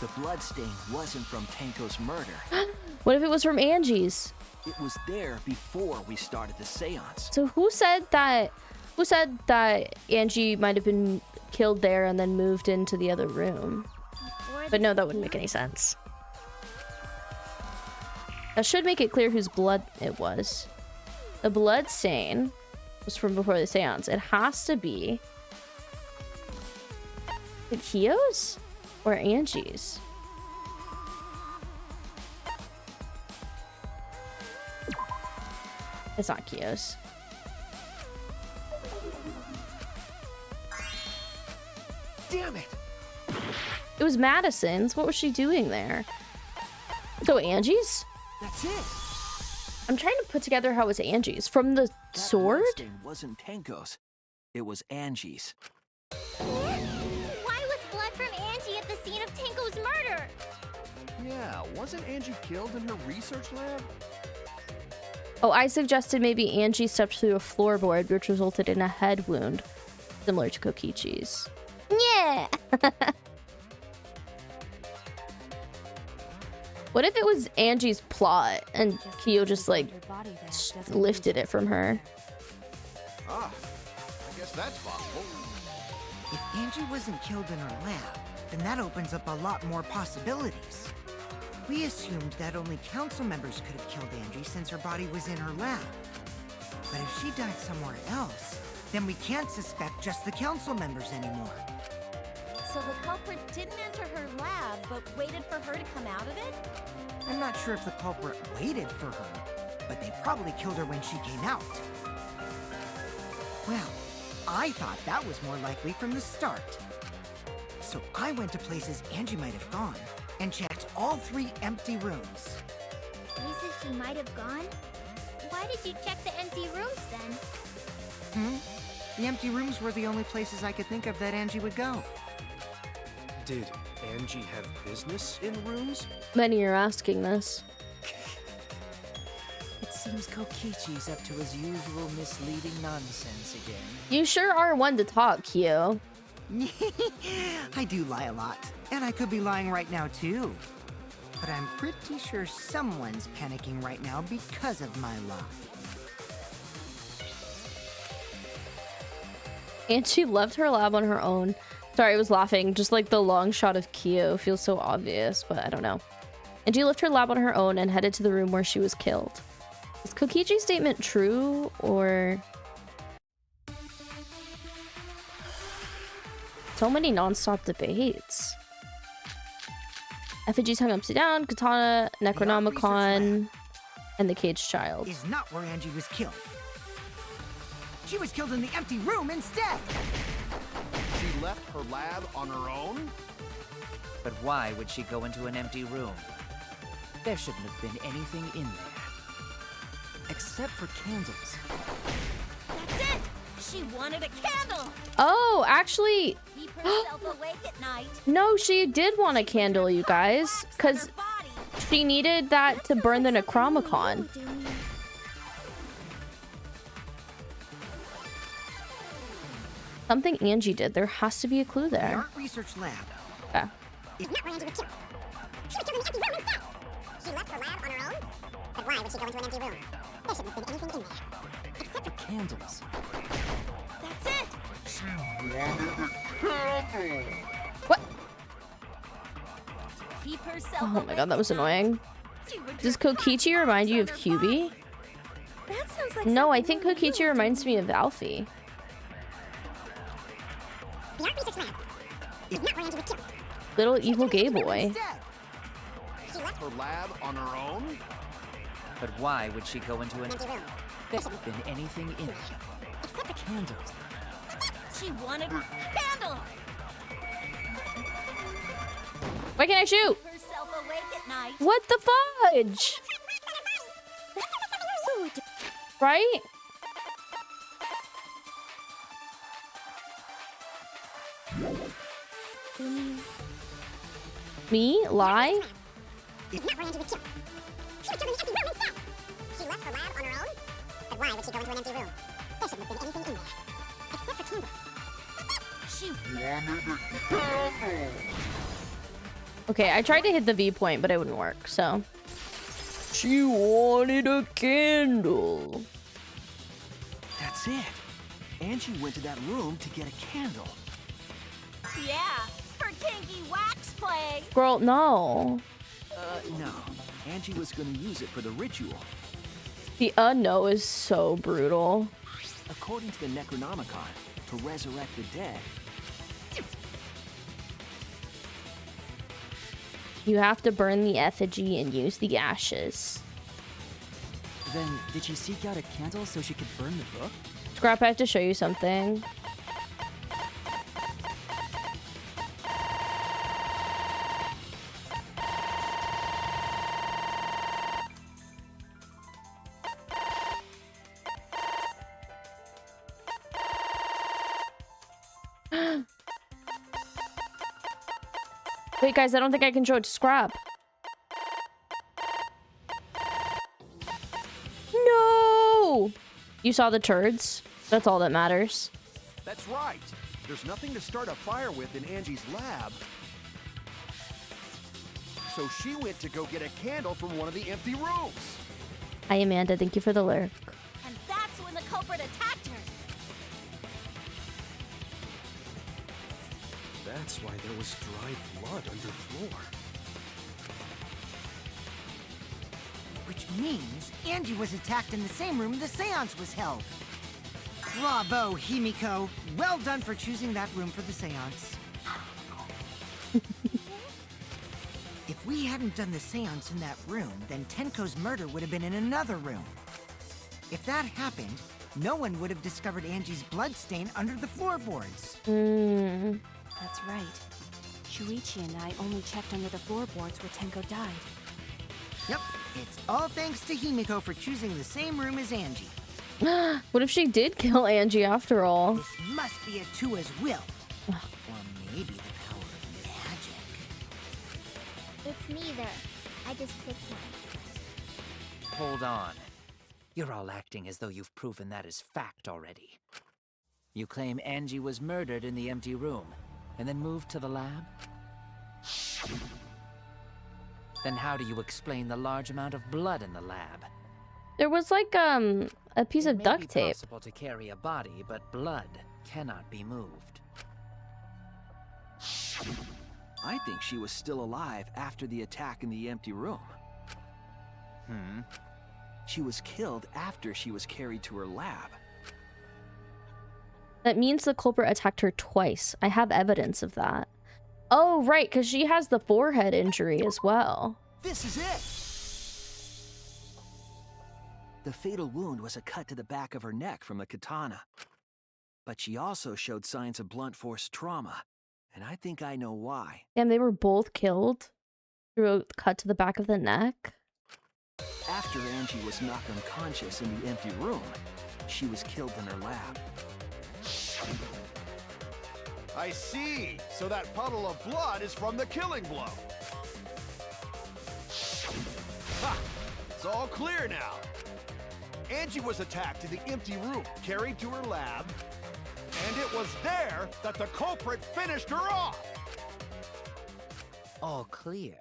The bloodstain wasn't from Tenko's murder. What if it was from Angie's? It was there before we started the seance. So who said that Angie might have been killed there and then moved into the other room? But no, that wouldn't make any sense. That should make it clear whose blood it was. The blood stain was from before the seance. It has to be Kyo's or Angie's. It's not Kyo's. Damn it! It was Madison's. What was she doing there? So Angie's? That's it! I'm trying to put together how it was Angie's. From the sword? That wasn't Tenko's. It was Angie's. Why was blood from Angie at the scene of Tenko's murder? Yeah, wasn't Angie killed in her research lab? Oh, I suggested maybe Angie stepped through a floorboard, which resulted in a head wound, similar to Kokichi's. Yeah! What if it was Angie's plot and Kyo just like lifted it from her? Ah, I guess that's possible. If Angie wasn't killed in her lab, then that opens up a lot more possibilities. We assumed that only council members could have killed Angie since her body was in her lab. But if she died somewhere else, then we can't suspect just the council members anymore. So the culprit didn't enter her lab, but waited for her to come out of it? I'm not sure if the culprit waited for her, but they probably killed her when she came out. Well, I thought that was more likely from the start. So I went to places Angie might have gone and checked all 3 empty rooms. Places she might have gone? Why did you check the empty rooms then? The empty rooms were the only places I could think of that Angie would go. Did Angie have business in rooms? Many are asking this. It seems Kokichi's up to his usual misleading nonsense again. You sure are one to talk, Kyo. I do lie a lot, and I could be lying right now too. But I'm pretty sure someone's panicking right now because of my lie. And she left her lab on her own. Sorry, I was laughing. Just like the long shot of Kyo feels so obvious, but I don't know. And she left her lab on her own and headed to the room where she was killed. Is Kokichi's statement true, or... So many non-stop debates. Effigies hung upside down, katana, Necronomicon, and the caged child. Is not where Angie was killed. She was killed in the empty room instead. She left her lab on her own? But why would she go into an empty room? There shouldn't have been anything in there. Except for candles. That's it! She wanted a candle! Oh, actually... Keep herself awake at night. No, she did want a candle, you guys. Because she needed that to burn the Necronomicon. Something Angie did. There has to be a clue The there. art research lab. Yeah. Is not where Angie was killed. She was killed in the empty room instead. She left her lab on her own? But why would she go into an empty room? There shouldn't have been anything in there. Except for Candles. That's it! What? Keep herself Oh my god, that was annoying. Does Kokichi remind you of Kyubi? That sounds like No, I think Kokichi reminds me of Alfie. the art research lab. Is not where Angie was killed. Little evil gay boy. She left Her lab on her own? But why would she go into an empty room. There should have been anything in there. Except for Candles. She wanted a candle! Why can't I shoot? Keep herself awake at night. What the fudge? Right? Me? Lie? is not where Angie was killed. She was killed in the empty room instead. She left her lab on her own? But why would she go into an empty room? There shouldn't have been anything in there. Except for candles. She Okay, I tried to hit the V point, but it wouldn't work, so. She wanted a candle. That's it. Angie went to that room to get a candle. Yeah, her kinky wax play. Girl, no. No. Angie was gonna use it for the ritual. The no is so brutal. According to the Necronomicon, to resurrect the dead. You have to burn the effigy and use the ashes. Then, did she seek out a candle so she could burn the book? Scrap, I have to show you something. Wait, guys, I don't think I can show it to Scrap. No! You saw the turds? That's all that matters. That's right. There's nothing to start a fire with in Angie's lab. So she went to go get a candle from one of the empty rooms. Hi, Amanda. Thank you for the lurk. And that's when the culprit attacked her. That's why there was dried blood underfloor. Which means Angie was attacked in the same room the seance was held. Bravo, Himiko. Well done for choosing that room for the seance. If we hadn't done the seance in that room, then Tenko's murder would have been in another room. If that happened, no one would have discovered Angie's bloodstain under the floorboards. That's right. Shuichi and I only checked under the floorboards where Tenko died. Yep, it's all thanks to Himiko for choosing the same room as Angie. What if she did kill Angie after all? This must be a Tua's will. Or maybe the power of magic. It's neither. I just picked one. Hold on. You're all acting as though you've proven that as fact already. You claim Angie was murdered in the empty room, and then moved to the lab? Then how do you explain the large amount of blood in the lab? There was like a piece of duct tape. It may be possible to carry a body, but blood cannot be moved. I think she was still alive after the attack in the empty room. She was killed after she was carried to her lab. That means the culprit attacked her twice. I have evidence of that. Oh, right, because she has the forehead injury as well. This is it! The fatal wound was a cut to the back of her neck from the katana. But she also showed signs of blunt force trauma, and I think I know why. Damn, they were both killed through a cut to the back of the neck. After Angie was knocked unconscious in the empty room, she was killed in her lab. I see. So that puddle of blood is from the killing blow. Ha! It's all clear now. Angie was attacked in the empty room, carried to her lab, and it was there that the culprit finished her off. All clear.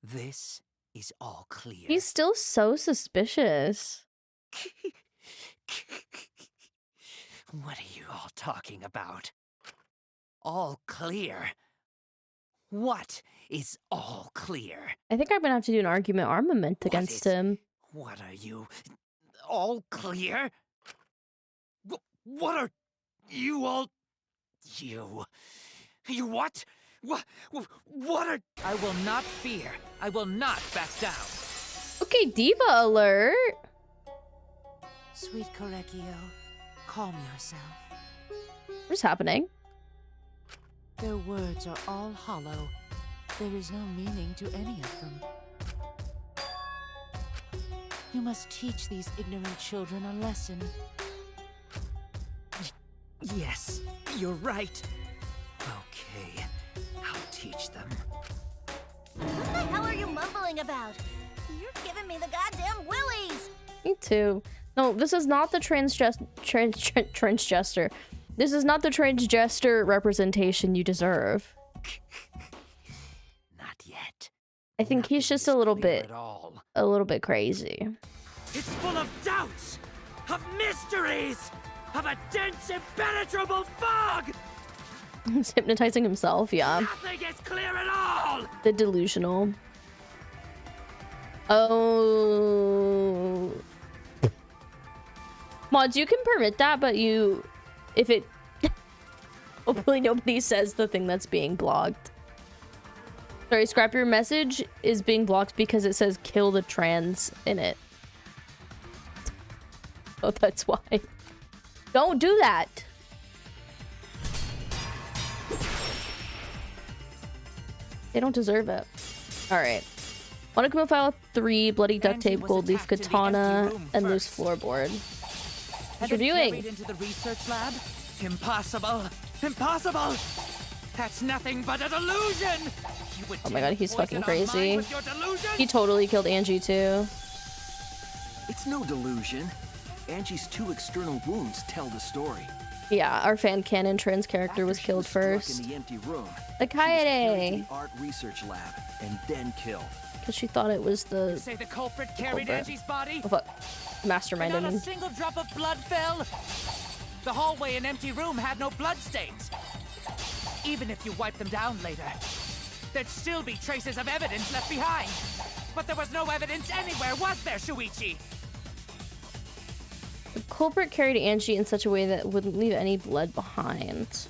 This is all clear. He's still so suspicious. What are you all talking about? All clear? What is all clear? I think I'm gonna have to do an argument armament against him. What are you? All clear? What are you all? You what? What are? I will not fear. I will not back down. Okay, diva alert. Sweet Korekio, calm yourself. What's happening? Their words are all hollow. There is no meaning to any of them. You must teach these ignorant children a lesson. Yes, you're right. Okay, I'll teach them. What the hell are you mumbling about? You're giving me the goddamn willies! Me too. No, this is not the transgender. This is not the transgender representation you deserve. Not yet. I think he's just a little bit crazy. It's full of doubts, of mysteries, of a dense, impenetrable fog. He's hypnotizing himself, yeah. Nothing is clear at all. The delusional. Oh. Mods, you can permit that, but if it... Hopefully nobody says the thing that's being blocked. Sorry, scrap your message is being blocked because it says kill the trans in it. Oh, that's why. Don't do that. They don't deserve it. Alright. Monokuma File 3, Bloody Duct Tape, Gold Leaf Katana, and Loose Floorboard. What's reviewing? Into the research lab? Impossible! Impossible! That's nothing but a delusion! Oh my god, he's fucking crazy. He totally killed Angie too. It's no delusion. Angie's 2 external wounds tell the story. Yeah, our fan canon trans character was killed first. In the empty room, the Kaede! the art research lab and then killed. Because she thought it was the... You say the culprit carried Angie's body? Oh fuck. Mastermind. Not a single drop of blood fell? The hallway and empty room had no bloodstains. Even if you wipe them down later, there'd still be traces of evidence left behind. But there was no evidence anywhere, was there, Shuichi? The culprit carried Angie in such a way that wouldn't leave any blood behind.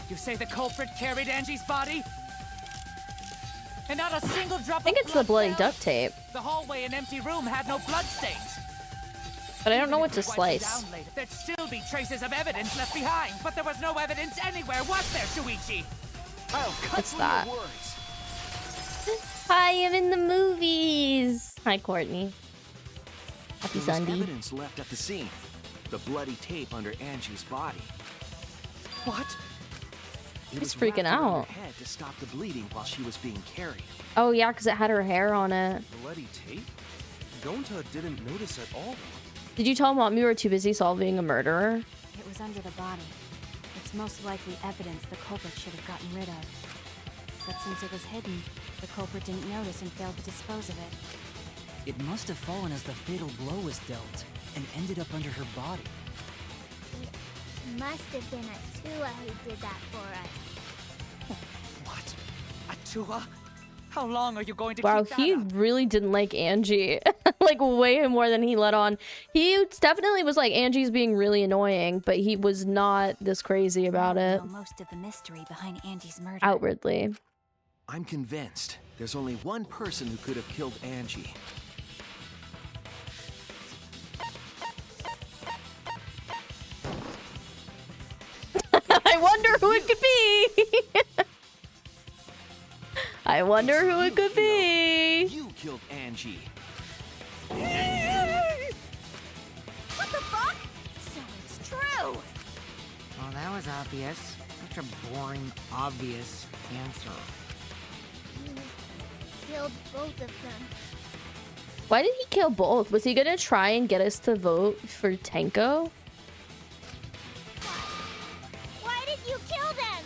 You say the culprit carried Angie's body? And not a single drop I think it's the bloody duct tape, The hallway and empty room had no blood stains. but I don't know what to slice. There'd still be traces of evidence left behind, but there was no evidence anywhere, was there, Shuichi? I'll cut What's through that? your words. Hi, I'm in the movies. Hi, Courtney. Happy There was Sunday. evidence left at the scene. The bloody tape under Angie's body. What? It He's was wrapped freaking around out. her head to stop the bleeding while she was being carried. Oh yeah, because it had her hair on it. Bloody tape? Gonta didn't notice at all. Did you tell Mom you were too busy solving a murderer? It was under the body. It's most likely evidence the culprit should have gotten rid of. But since it was hidden, the culprit didn't notice and failed to dispose of it. It must have fallen as the fatal blow was dealt and ended up under her body. It must have been Atua who did that for us. What? Atua? How long are you going to Wow, keep that he up? really didn't like Angie. Like way more than he let on. He definitely was like, Angie's being really annoying, but he was not this crazy about Now we it know most of the mystery behind Angie's murder. outwardly. I'm convinced there's only one person who could have killed Angie. I wonder who it could be. I wonder who it could be. You killed Angie. What the fuck? So it's true. Well, that was obvious. Such a boring, obvious answer. You killed both of them. Why did he kill both? Was he gonna try and get us to vote for Tenko? Why did you kill them?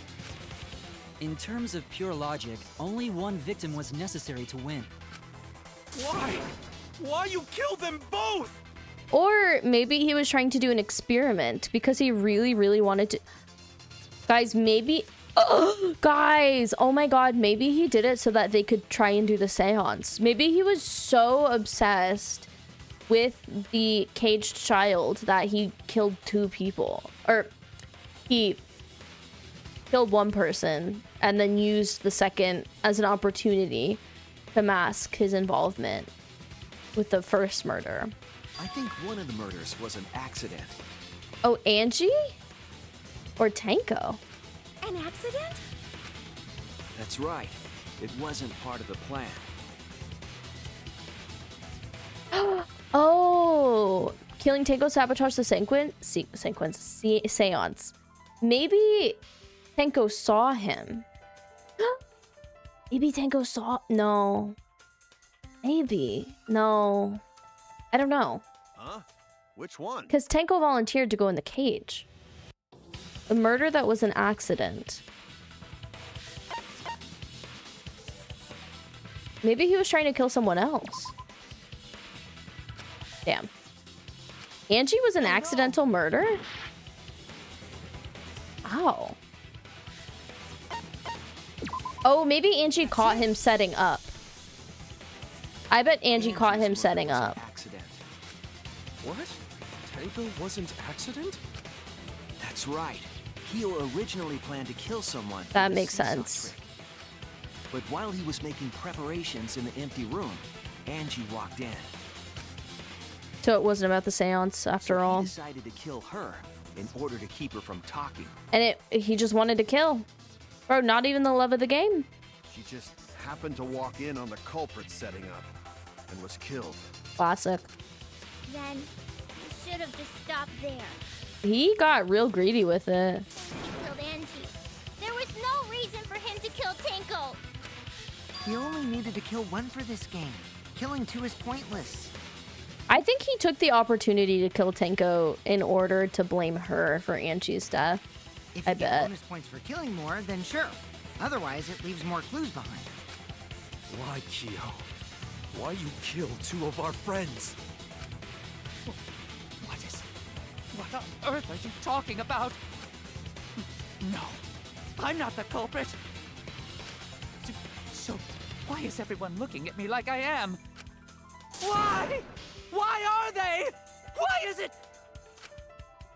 In terms of pure logic, only one victim was necessary to win. Why? Why you killed them both? Or maybe he was trying to do an experiment because he really, really wanted to. Guys, maybe. Guys, oh my god, maybe he did it so that they could try and do the seance. Maybe he was so obsessed with the caged child that he killed 2 people. Or he killed one person and then used the second as an opportunity to mask his involvement with the first murder. I think one of the murders was an accident. Oh, Angie? Or Tenko? An accident? That's right. It wasn't part of the plan. Oh, killing Tenko sabotaged the seance. Maybe Tenko saw him. Maybe Tenko saw... No. Maybe. No. I don't know. Huh? Which one? Because Tenko volunteered to go in the cage. The murder that was an accident. Maybe he was trying to kill someone else. Damn. Angie was an accidental murder? Ow. Oh, maybe Angie caught him setting up. I bet Angie caught him setting up. Accident. What? Tenko wasn't accident? That's right. Kyo originally planned to kill someone. That with a makes seesaw sense. trick. But while he was making preparations in the empty room, Angie walked in. So it wasn't about the seance after So all. he decided to kill her in order to keep her from talking. And he just wanted to kill. Bro, not even the love of the game. She just happened to walk in on the culprit setting up and was killed. Classic. Then you should have just stopped there. He got real greedy with it. He killed Angie. There was no reason for him to kill Tenko. He only needed to kill one for this game. Killing 2 is pointless. I think he took the opportunity to kill Tenko in order to blame her for Angie's death. If I you get bet. bonus points for killing more, then sure. Otherwise, it leaves more clues behind. Why, Kyo? Why you killed 2 of our friends? What the earth are you talking about? No, I'm not the culprit. So, why is everyone looking at me like I am? Why? Why are they? Why is it?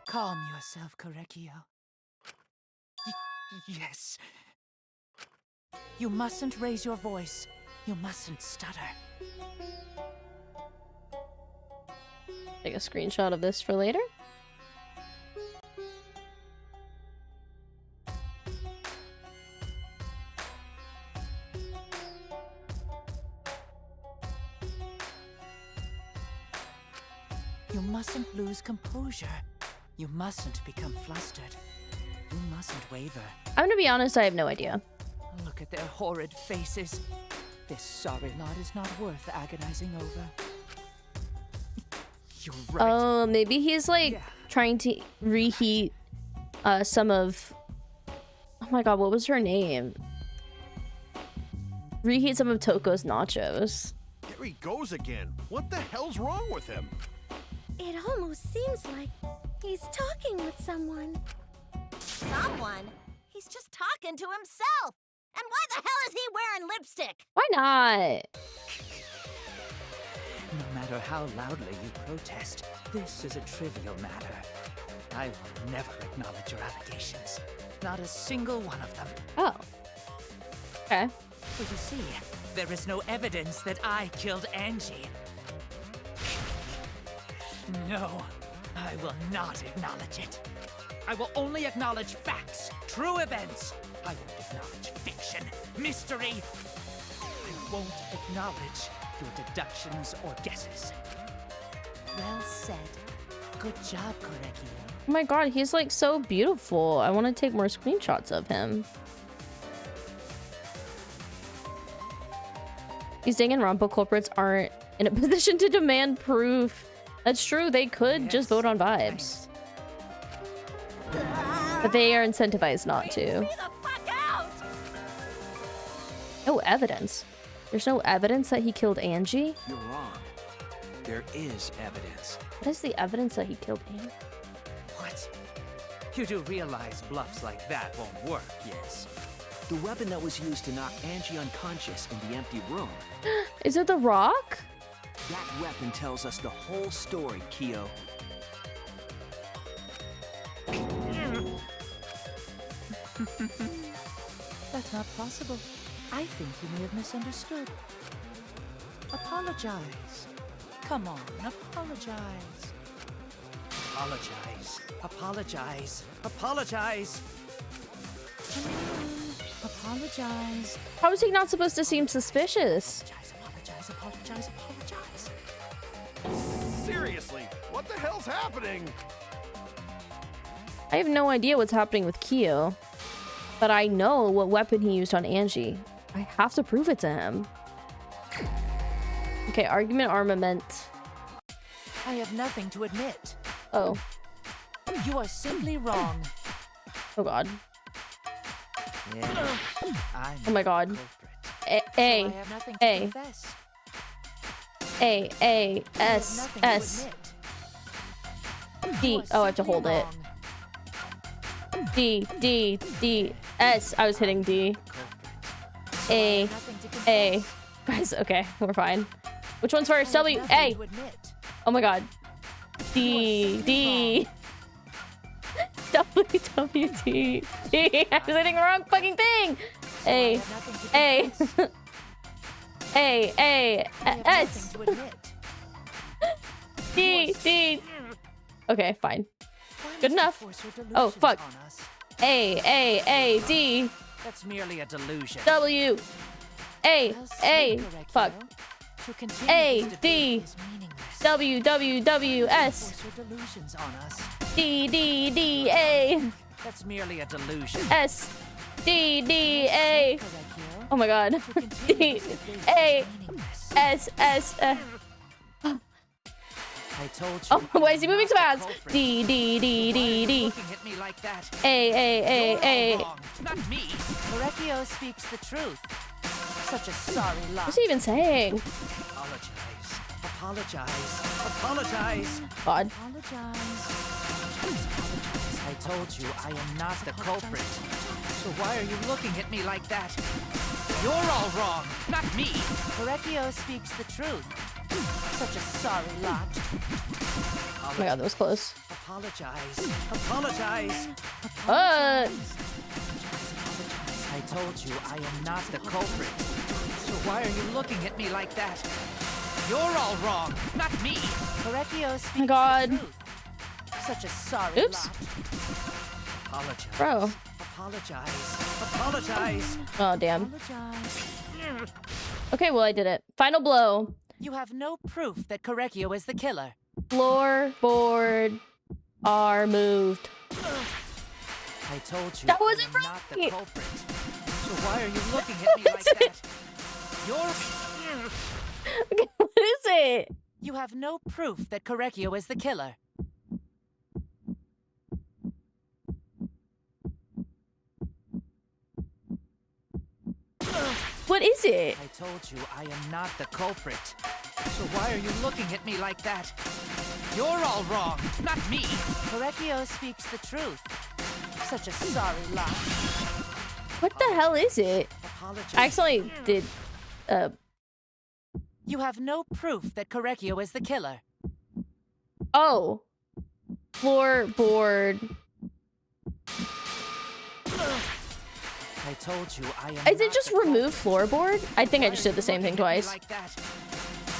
Calm yourself, Korekio. Yes. You mustn't raise your voice. You mustn't stutter. Take a screenshot of this for later. You mustn't lose composure. You mustn't become flustered. You mustn't waver. I'm gonna be honest, I have no idea. Look at their horrid faces. This sorry lot is not worth agonizing over. You're right. Oh, maybe he's like trying to reheat some of... Oh my god, what was her name? Reheat some of Toko's nachos. There he goes again. What the hell's wrong with him? It almost seems like he's talking with someone. Someone? He's just talking to himself. And why the hell is he wearing lipstick? Why not? No matter how loudly you protest, this is a trivial matter. I will never acknowledge your allegations. Not a single one of them. Oh. Okay. For you see, there is no evidence that I killed Angie. No, I will not acknowledge it. I will only acknowledge facts, true events. I won't acknowledge fiction, mystery. I won't acknowledge your deductions or guesses. Well said. Good job, Korekio. Oh my god, he's like so beautiful. I want to take more screenshots of him. These Danganronpa culprits aren't in a position to demand proof. That's true, they could just vote on vibes. But they are incentivized not to. No evidence. There's no evidence that he killed Angie? You're wrong. There is evidence. What is the evidence that he killed Angie? What? You do realize bluffs like that won't work, yes? The weapon that was used to knock Angie unconscious in the empty room. Is it the rock? That weapon tells us the whole story, Kyo. That's not possible. I think you may have misunderstood. Apologize. Come on, apologize. Apologize. Apologize. Apologize. Apologize. How is he not supposed to seem suspicious? Apologize, apologize, apologize. Seriously, what the hell's happening? I have no idea what's happening with Kyo, but I know what weapon he used on Angie. I have to prove it to him. Okay, argument armament. I have nothing to admit. Oh. You are simply wrong. Oh god. Yeah, I'm Oh my god. the A, culprit. So I have nothing to A, confess. A, I have S, nothing to S, admit. D. You are Oh, I have to simply hold it. wrong. D, D, D, S. I was hitting D. I A, have nothing to A. confess. Guys, okay, we're fine. Which one's first? I have W, nothing A. to admit. Oh my god. D, D. W, W, D, D. I was hitting the wrong fucking thing. I A, have nothing to A. confess. A, A, I have S, nothing to admit. D, D. Okay, fine. Why Good must you enough. force your Oh, delusions fuck. on us? A, D, That's merely a delusion. W, A, Well said, A. Korekio. Fuck. To continue A, this debate D, is meaningless. W, W, W, S, Force your delusions on us. D, D, D, A, That's merely a delusion. S, D, D, A. Korekio. Oh my god. To continue D, this debate A, is meaningless. S, S, I told you. Oh, why is he moving so I'm fast? not the culprit. D, D, D, Why are D, you D. looking at me like that? A, You're all A. wrong, not me. Korekio speaks the truth. Such a sorry lot. What's he even saying? Apologize. Apologize. Apologize. God. Apologize. I told you I am not the culprit. So why are you looking at me like that? You're all wrong, not me. Correcchio speaks the truth. Such a sorry lot. Oh my god, that was close. Apologize. Apologize. Uh. I told you I am not the culprit. So why are you looking at me like that? You're all wrong, not me. Correcchio speaks Oh my god. the truth. Such a sorry Oops. lot. Apologize. Bro. Apologize. Apologize. Oh, damn. Apologize. Okay, well, I did it. Final blow. You have no proof that Correcchio is the killer. Floorboard are moved. I told you That wasn't I am not the right. culprit. So why are you looking at me like that? You're... Okay, what is it? You have no proof that Correcchio is the killer. What is it? I told you I am not the culprit. So why are you looking at me like that? You're all wrong, not me. Correcchio speaks the truth. Such a sorry lot. What the hell is it? Apologize. I accidentally did. You have no proof that Correcchio is the killer. Oh. Floorboard. I told you I am Is it not just the remove culprit. floorboard? I think I just Why are did the you same thing looking at me twice. like that?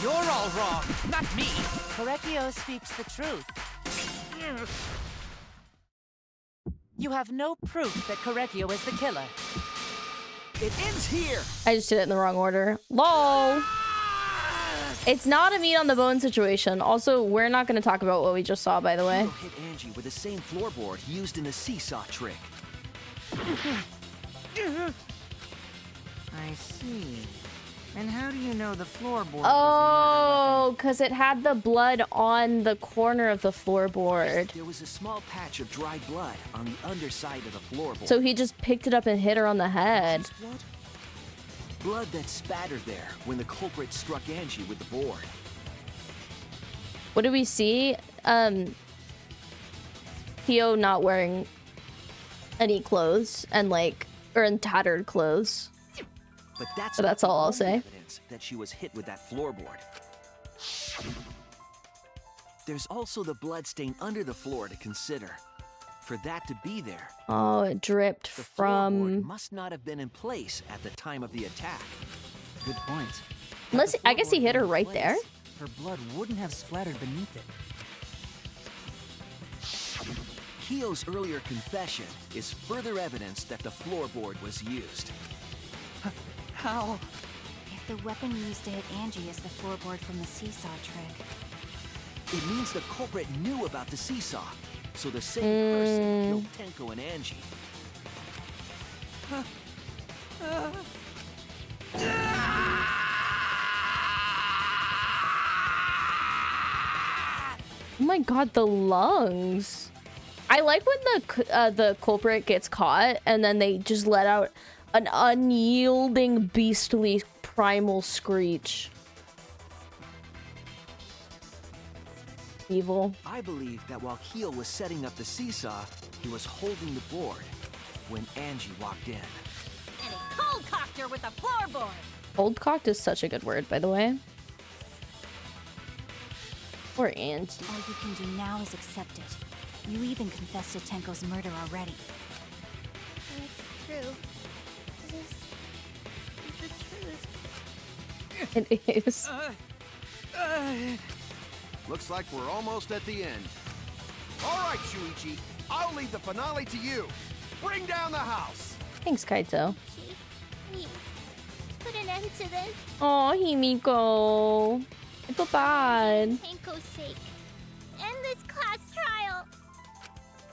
You're all wrong, not me. Correcchio speaks the truth. You have no proof that Correcchio is the killer. It ends here. I just did it in the wrong order. LOL. It's not a meat on the bone situation. Also, we're not going to talk about what we just saw, by the way. Hiro hit Angie with the same floorboard used in the seesaw trick. I see. And how do you know the floorboard Oh, because it had the blood on the corner of the floorboard. There was a small patch of dried blood on the underside of the floorboard. So he just picked it up and hit her on the head. Blood? Blood that spattered there when the culprit struck Angie with the board. What do we see? Theo not wearing any clothes and or in tattered clothes. But that's, So that's not the all I'll only say. evidence that she was hit with that floorboard. There's also the blood stain under the floor to consider. For that to be there, Oh, it dripped the floorboard from... must not have been in place at the time of the attack. Good point. Unless, Had the I guess he floorboard hit been her in right place, there. Her blood wouldn't have splattered beneath it. Kyo's earlier confession is further evidence that the floorboard was used. How? If the weapon used to hit Angie is the floorboard from the seesaw trick, It means the culprit knew about the seesaw, so the same person killed Tenko and Angie. Oh my god, the lungs. I like when the culprit gets caught and then they just let out an unyielding, beastly, primal screech. Evil. I believe that while Kyo was setting up the seesaw, he was holding the board when Angie walked in. And it cold-cocked her with the floorboard. Old cocked is such a good word, by the way. Poor Angie. all you can do now is accept it. You even confessed to Tenko's murder already. That's true. This is the truth. It is. Looks like we're almost at the end. All right, Shuichi. I'll leave the finale to you. Bring down the house. Thanks, Kaito. Please, put an end to this. Oh, Himiko. It's so bad. Tenko's sake. End this class trial.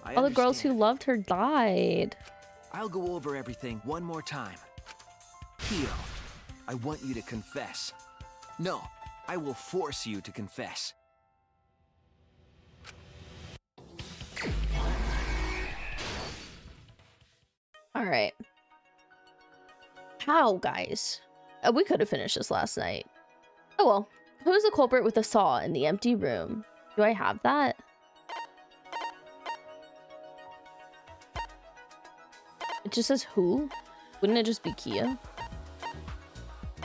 I All the girls who understand. loved her died. I'll go over everything one more time. Kyo, I want you to confess. No, I will force you to confess. All right. How, guys? We could have finished this last night. Oh well. Who's the culprit with the saw in the empty room? Do I have that? It just says who? Wouldn't it just be Kia?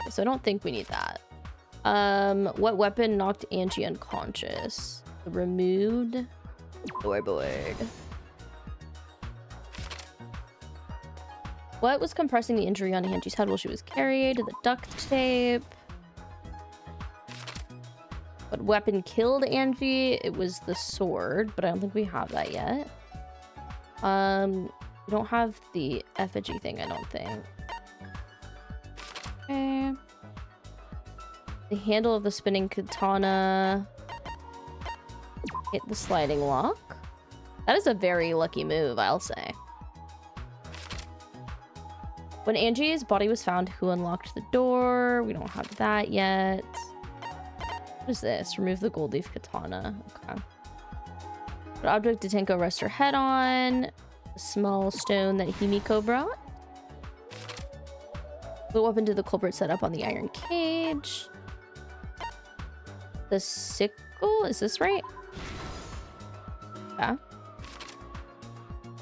So I don't think we need that. What weapon knocked Angie unconscious? The removed floorboard. What was compressing the injury on Angie's head while she was carried? The duct tape. What weapon killed Angie? It was the sword, but I don't think we have that yet. We don't have the effigy thing, I don't think. Okay. The handle of the spinning katana. Hit the sliding lock. That is a very lucky move, I'll say. When Angie's body was found, who unlocked the door? We don't have that yet. What is this? Remove the gold leaf katana. Okay. What object did Tenko rest her head on? A small stone that Himiko brought. What weapon did the culprit set up on the iron cage? The sickle? Is this right? Yeah.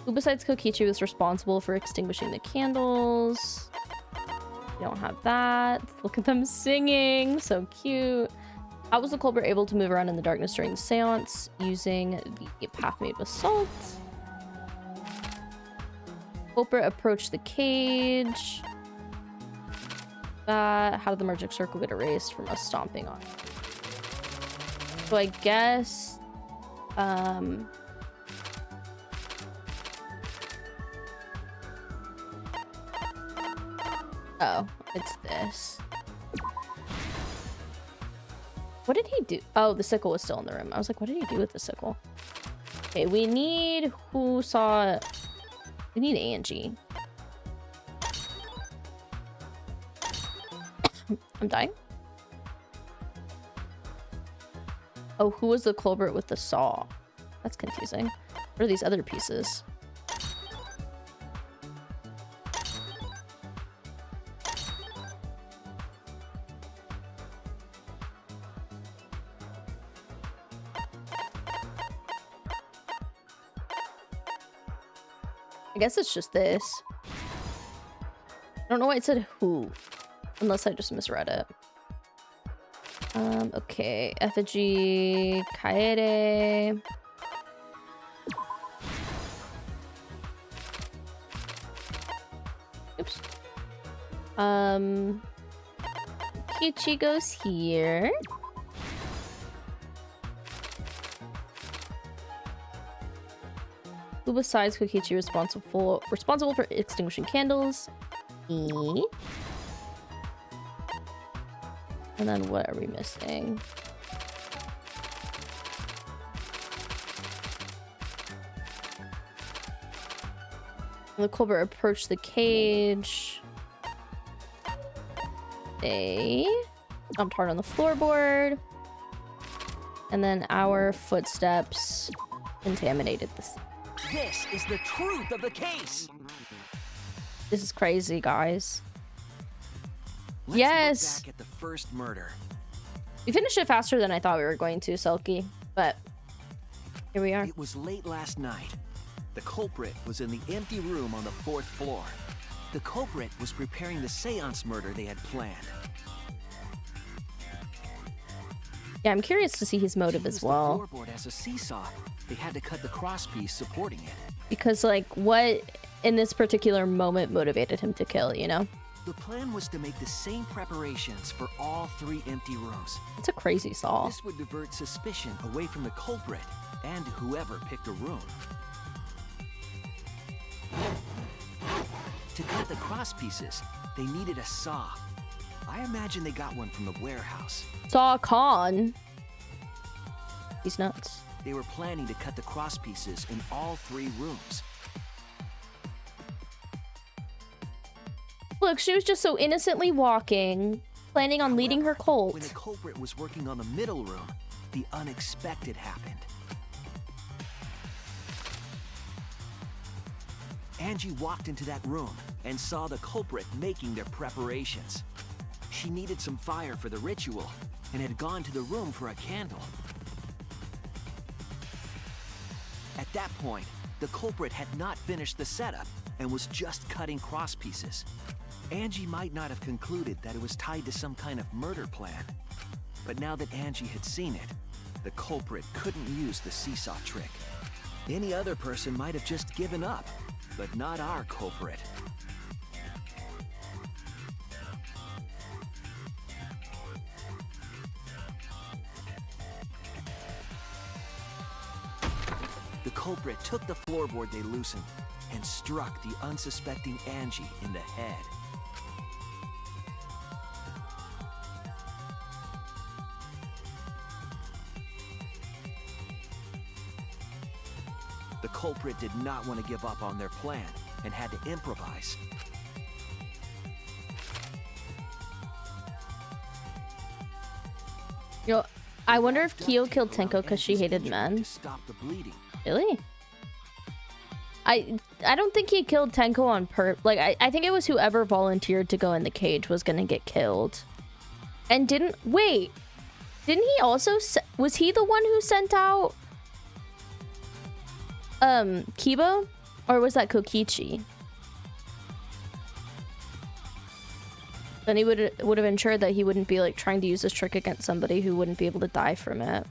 Who besides Kokichi was responsible for extinguishing the candles? We don't have that. Look at them singing. So cute. How was the culprit able to move around in the darkness during the seance? Using the path made with salt. Culprit approached the cage. How did the magic circle get erased from us stomping on it? So I guess... Oh, it's this. What did he do? Oh, the sickle was still in the room. I was like, what did he do with the sickle? Okay, we need... Who saw... We need Angie. I'm dying. Oh, who was the culprit with the saw? That's confusing. What are these other pieces? I guess it's just this. I don't know why it said who. Unless I just misread it. Okay. Effigy. Kaede. Oops. Kichi goes here. Who besides Kokichi responsible for extinguishing candles? Me. And then what are we missing? The culprit approached the cage. They jumped hard on the floorboard. And then our footsteps contaminated the scene. This is the truth of the case. This is crazy, guys. Let's yes. Look back at the first murder. We finished it faster than I thought we were going to, Selkie. But here we are. It was late last night. The culprit was in the empty room on the 4th floor. The culprit was preparing the seance murder they had planned. Yeah, I'm curious to see his motive as well. The floorboard as a seesaw. They had to cut the crosspiece supporting it. Because, like, what in this particular moment motivated him to kill, you know? The plan was to make the same preparations for all 3 empty rooms. It's a crazy saw. This would divert suspicion away from the culprit and whoever picked a room. To cut the crosspieces, they needed a saw. I imagine they got one from the warehouse. Saw Khan. He's nuts. They were planning to cut the crosspieces in all 3 rooms. Look, she was just so innocently walking, planning on leading her cult. When the culprit was working on the middle room, the unexpected happened. Angie walked into that room and saw the culprit making their preparations. She needed some fire for the ritual and had gone to the room for a candle. At that point, the culprit had not finished the setup and was just cutting cross pieces. Angie might not have concluded that it was tied to some kind of murder plan. But now that Angie had seen it, the culprit couldn't use the seesaw trick. Any other person might have just given up, but not our culprit. The culprit took the floorboard they loosened and struck the unsuspecting Angie in the head. The culprit did not want to give up on their plan and had to improvise. Yo, I wonder if Kyo killed Tenko because she hated men. To stop the bleeding. Really? I don't think he killed Tenko on I think it was whoever volunteered to go in the cage was gonna get killed. And didn't he also was he the one who sent out Kiba, or was that Kokichi? Then he would have ensured that he wouldn't be like trying to use this trick against somebody who wouldn't be able to die from it.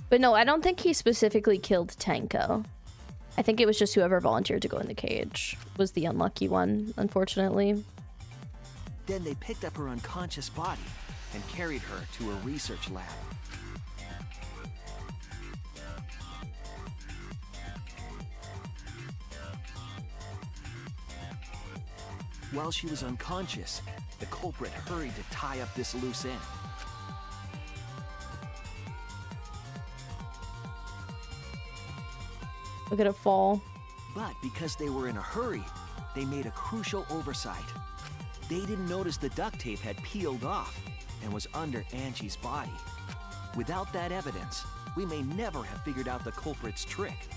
But no, I don't think he specifically killed Tenko. I think it was just whoever volunteered to go in the cage was the unlucky one, unfortunately. Then they picked up her unconscious body and carried her to a research lab. While she was unconscious, the culprit hurried to tie up this loose end. Look at it fall. But because they were in a hurry, they made a crucial oversight. They didn't notice the duct tape had peeled off and was under Angie's body. Without that evidence, we may never have figured out the culprit's trick.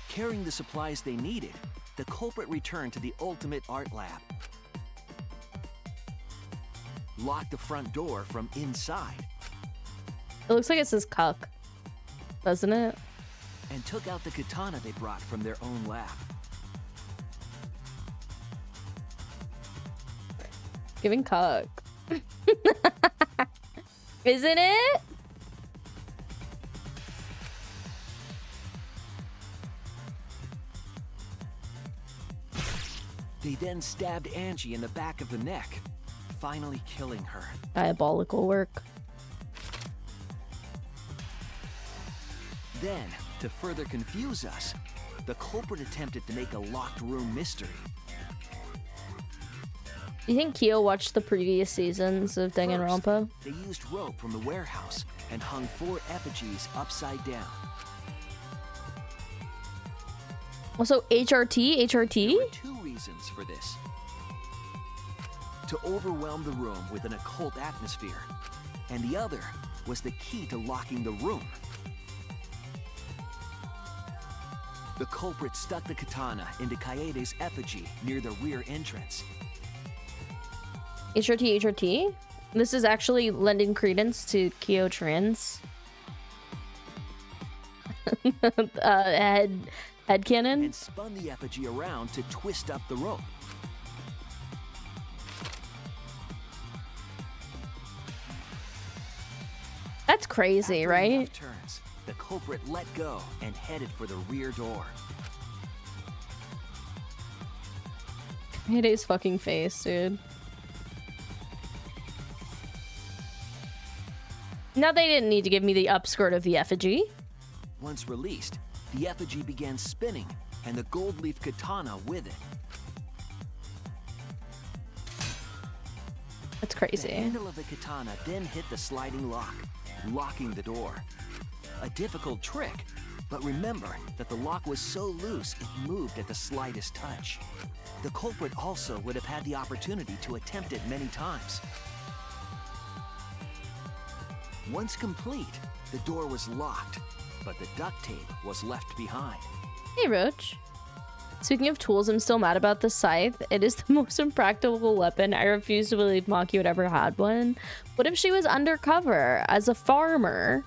Carrying the supplies they needed, the culprit returned to the ultimate art lab. Locked the front door from inside. It looks like it says cuck, doesn't it? And took out the katana they brought from their own lab. Giving cuck. Isn't it? They then stabbed Angie in the back of the neck, finally killing her. Diabolical work. Then, to further confuse us, the culprit attempted to make a locked room mystery. Do you think Kyo watched the previous seasons of Danganronpa? They used rope from the warehouse and hung 4 effigies upside down. Also, HRT? There were 2 reasons for this. To overwhelm the room with an occult atmosphere, and the other was the key to locking the room. The culprit stuck the katana into Kaede's effigy near the rear entrance. HRT? This is actually lending credence to Kyo Trin's headcanon. And spun the effigy around to twist up the rope. That's crazy, After right? enough turns, the culprit let go and headed for the rear door. Kaede's fucking face, dude. Now they didn't need to give me the upskirt of the effigy. Once released, the effigy began spinning, and the gold leaf katana with it. That's The crazy. handle of the katana then hit the sliding lock, locking the door. A difficult trick, but remember that the lock was so loose it moved at the slightest touch. The culprit also would have had the opportunity to attempt it many times. Once complete, the door was locked, but the duct tape was left behind. Hey, Roach. Speaking of tools, I'm still mad about the scythe. It is the most impractical weapon. I refuse to believe Maki would ever had one. What if she was undercover as a farmer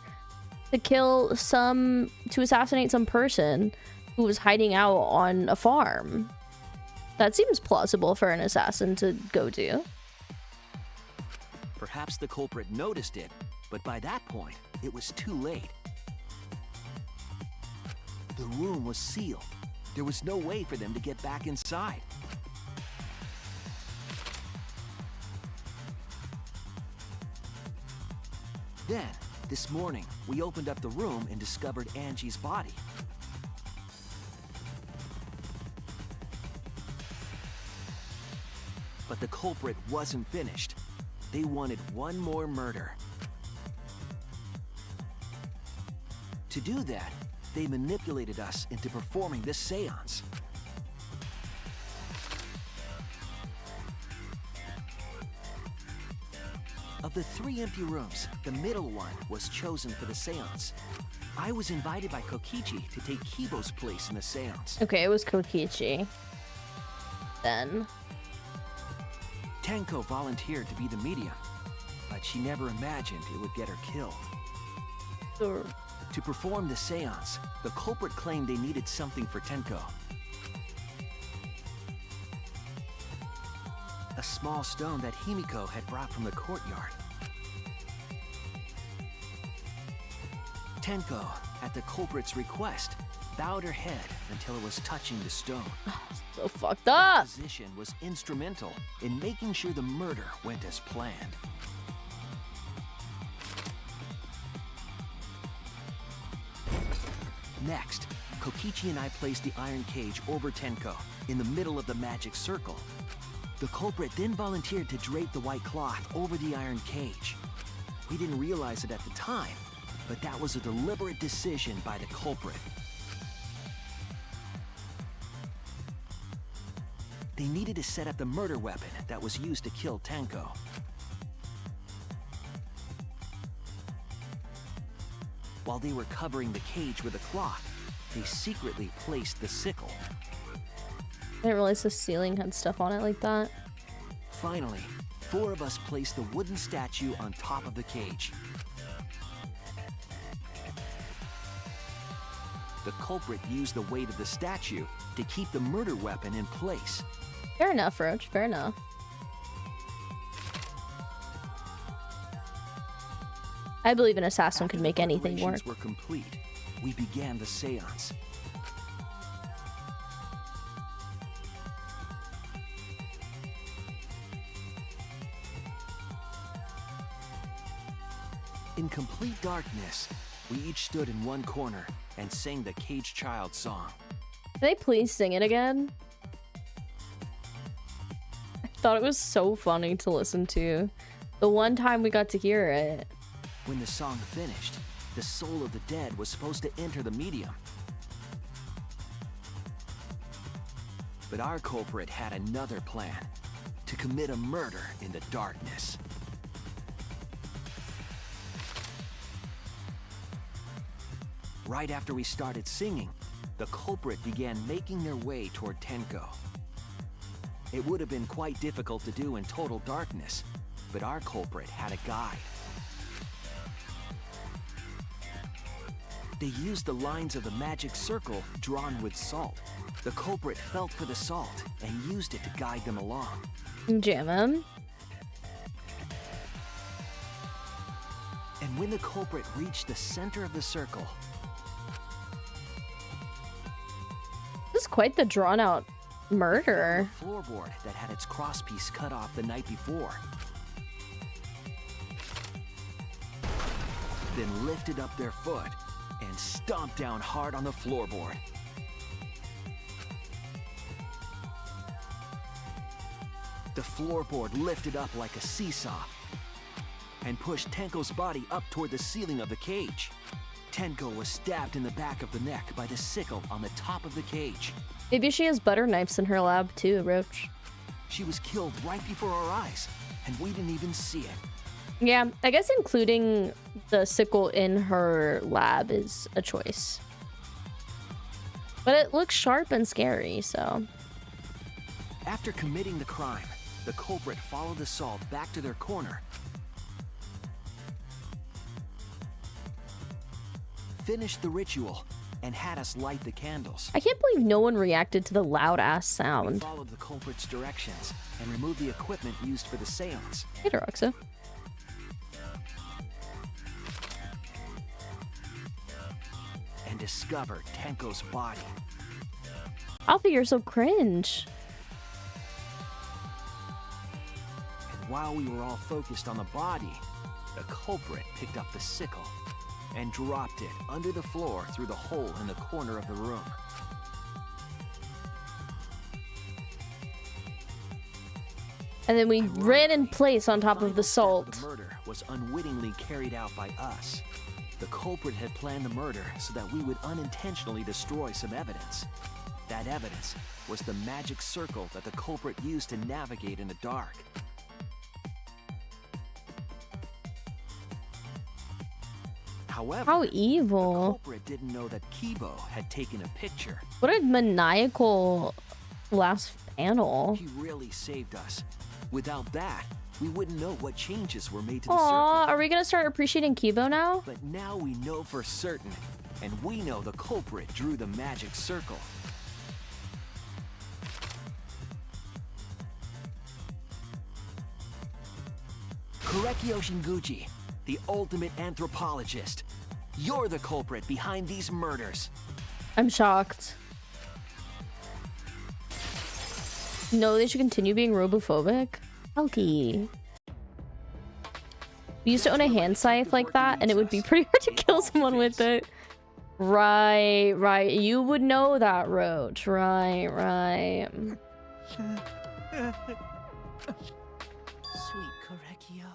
to assassinate some person who was hiding out on a farm? That seems plausible for an assassin to go do. Perhaps the culprit noticed it, but by that point, it was too late. The room was sealed. There was no way for them to get back inside. Then, this morning, we opened up the room and discovered Angie's body. But the culprit wasn't finished. They wanted one more murder. To do that, they manipulated us into performing this seance. Of the 3 empty rooms, the middle one was chosen for the seance. I was invited by Kokichi to take Kibo's place in the seance. Okay, it was Kokichi. Then. Tenko volunteered to be the medium, but she never imagined it would get her killed. Sure. To perform the seance, the culprit claimed they needed something for Tenko. A small stone that Himiko had brought from the courtyard. Tenko, at the culprit's request, bowed her head until it was touching the stone. So fucked up. That position was instrumental in making sure the murder went as planned. Next, Kokichi and I placed the iron cage over Tenko, in the middle of the magic circle. The culprit then volunteered to drape the white cloth over the iron cage. We didn't realize it at the time, but that was a deliberate decision by the culprit. They needed to set up the murder weapon that was used to kill Tenko. While they were covering the cage with a cloth, they secretly placed the sickle. I didn't realize the ceiling had stuff on it like that. Finally, 4 of us placed the wooden statue on top of the cage. The culprit used the weight of the statue to keep the murder weapon in place. Fair enough, Roach. Fair enough. I believe an assassin could make anything work. After the preparations were complete, we began the seance. In complete darkness, we each stood in one corner and sang the Cage Child song. Can they please sing it again? I thought it was so funny to listen to. The one time we got to hear it. When the song finished, the soul of the dead was supposed to enter the medium. But our culprit had another plan, to commit a murder in the darkness. Right after we started singing, the culprit began making their way toward Tenko. It would have been quite difficult to do in total darkness, but our culprit had a guide. They used the lines of the magic circle drawn with salt. The culprit felt for the salt and used it to guide them along. Jam him. And when the culprit reached the center of the circle, This is quite the drawn-out murder. the floorboard that had its crosspiece cut off the night before, then lifted up their foot and stomped down hard on the floorboard. The floorboard lifted up like a seesaw and pushed Tenko's body up toward the ceiling of the cage. Tenko was stabbed in the back of the neck by the sickle on the top of the cage. Maybe she has butter knives in her lab too, Roach. She was killed right before our eyes, and we didn't even see it. Yeah, I guess including the sickle in her lab is a choice. But it looks sharp and scary, so... After committing the crime, the culprit followed the Saul back to their corner, finished the ritual, and had us light the candles. I can't believe no one reacted to the loud-ass We sound. followed the culprit's directions and removed the equipment used for the seance. Hey, Roxa. And discovered Tenko's body. Alpha, you're so cringe. And while we were all focused on the body, the culprit picked up the sickle and dropped it under the floor through the hole in the corner of the room. And then we ran in place on top of the salt. The murder was unwittingly carried out by us. The culprit had planned the murder so that we would unintentionally destroy some evidence. That evidence was the magic circle that the culprit used to navigate in the dark. However, How the evil. culprit didn't know that Kibo had taken a picture. What a maniacal last panel. He really saved us. Without that, we wouldn't know what changes were made to the Aw, circle. are we gonna start appreciating Kibo now? But now we know for certain, and we know the culprit drew the magic circle. Kurekyo Shinguchi, the ultimate anthropologist. You're the culprit behind these murders. I'm shocked. No, they should continue being robophobic. Helky. We used to own a hand scythe like that, and it would be pretty hard to kill someone with it. Right, right. You would know that, Roach. Right, right. Sweet Correcchio.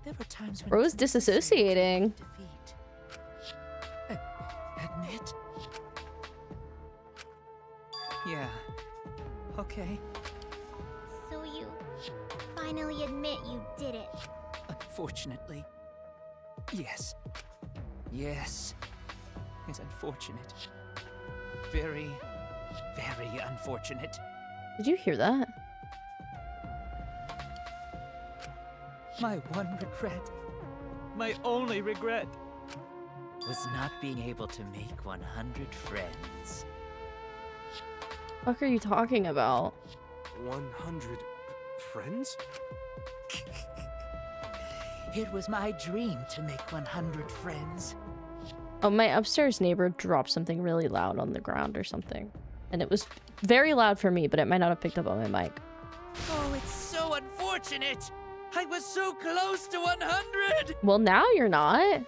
There were times when Bro's disassociating. defeat. Admit? Yeah. Okay. So you finally admit you did it. Unfortunately. Yes. Yes. It's unfortunate. Very, very unfortunate. Did you hear that? My one regret, my only regret, was not being able to make 100 friends. What are you talking about? 100 friends? It was my dream to make 100 friends. Oh, my upstairs neighbor dropped something really loud on the ground or something. And it was very loud for me, but it might not have picked up on my mic. Oh, it's so unfortunate! I was so close to 100! Well, now you're not.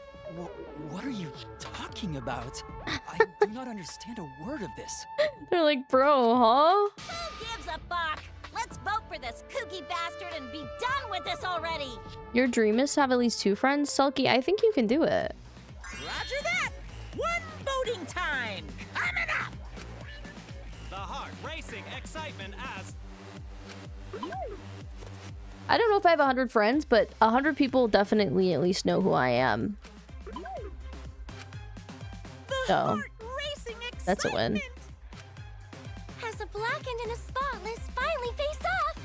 What are you talking about? I do not understand a word of this. They're like, bro, huh? Who gives a fuck? Let's vote for this kooky bastard and be done with this already. Your dream is to have at least 2 friends? Selkie, I think you can do it. Roger that. One voting time coming up. The heart racing excitement as I don't know if I have 100 friends, but 100 people definitely at least know who I am. So, that's a win. As a blackened and a spotless finally face off.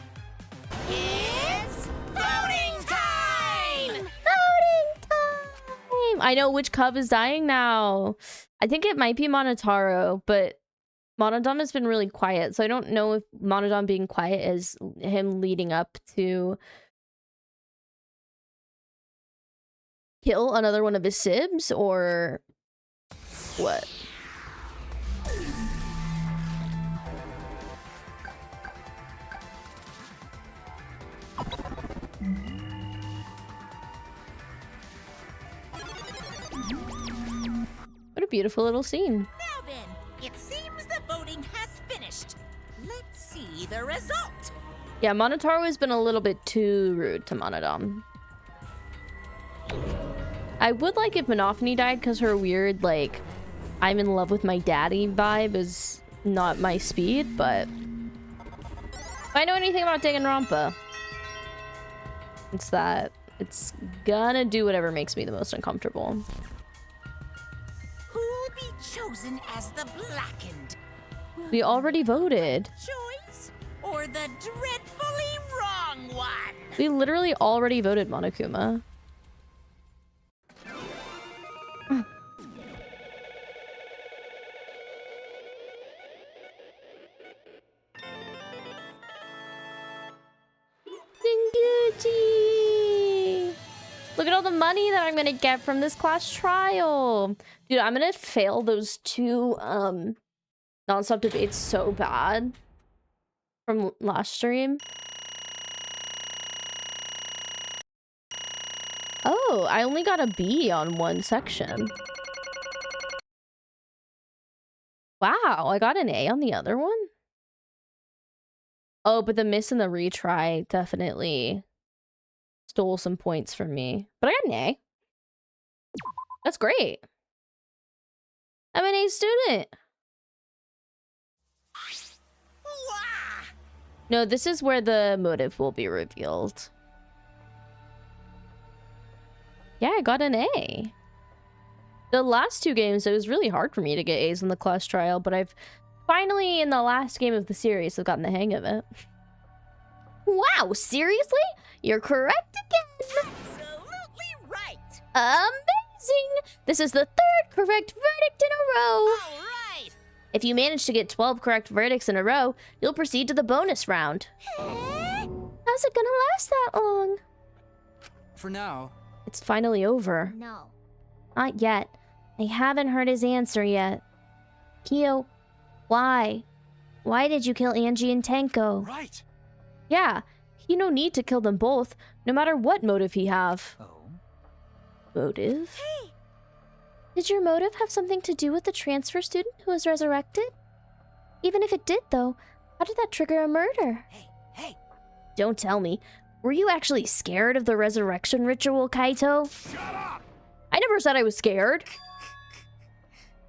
It's voting time. Voting time! I know which cub is dying now. I think it might be Monotaro, but Monodon has been really quiet, so I don't know if Monodon being quiet is him leading up to kill another one of his sibs, or what? What a beautiful little scene. Now then, it seems the voting has finished. Let's see the result. Yeah, Monotaro has been a little bit too rude to Monodon. I would like if Monophony died, because her weird, like, I'm in love with my daddy vibe is not my speed, but if I know anything about Danganronpa, it's that it's gonna do whatever makes me the most uncomfortable. Who'll be chosen as the blackened? We already voted. Choice or the dreadfully wrong one? We literally already voted Monokuma. Denguchi! Look at all the money that I'm gonna get from this class trial. Dude, I'm gonna fail those two non-stop debates so bad from last stream. Oh, I only got a B on one section. Wow, I got an A on the other one? Oh, but the miss and the retry definitely stole some points from me. But I got an A. That's great. I'm an A student. No, this is where the motive will be revealed. Yeah, I got an A. The last two games, it was really hard for me to get A's in the class trial, but I've finally, in the last game of the series, have gotten the hang of it. Wow, seriously? You're correct again! Absolutely right! Amazing! This is the third correct verdict in a row! All right! If you manage to get 12 correct verdicts in a row, you'll proceed to the bonus round. How's it gonna last that long? For now. It's finally over. No. Not yet. I haven't heard his answer yet. Kyo, why? Why did you kill Angie and Tenko? Right. Yeah, he no need to kill them both, no matter what motive he have. Oh? Motive? Hey! Did your motive have something to do with the transfer student who was resurrected? Even if it did, though, how did that trigger a murder? Hey! Don't tell me. Were you actually scared of the resurrection ritual, Kaito? Shut up! I never said I was scared.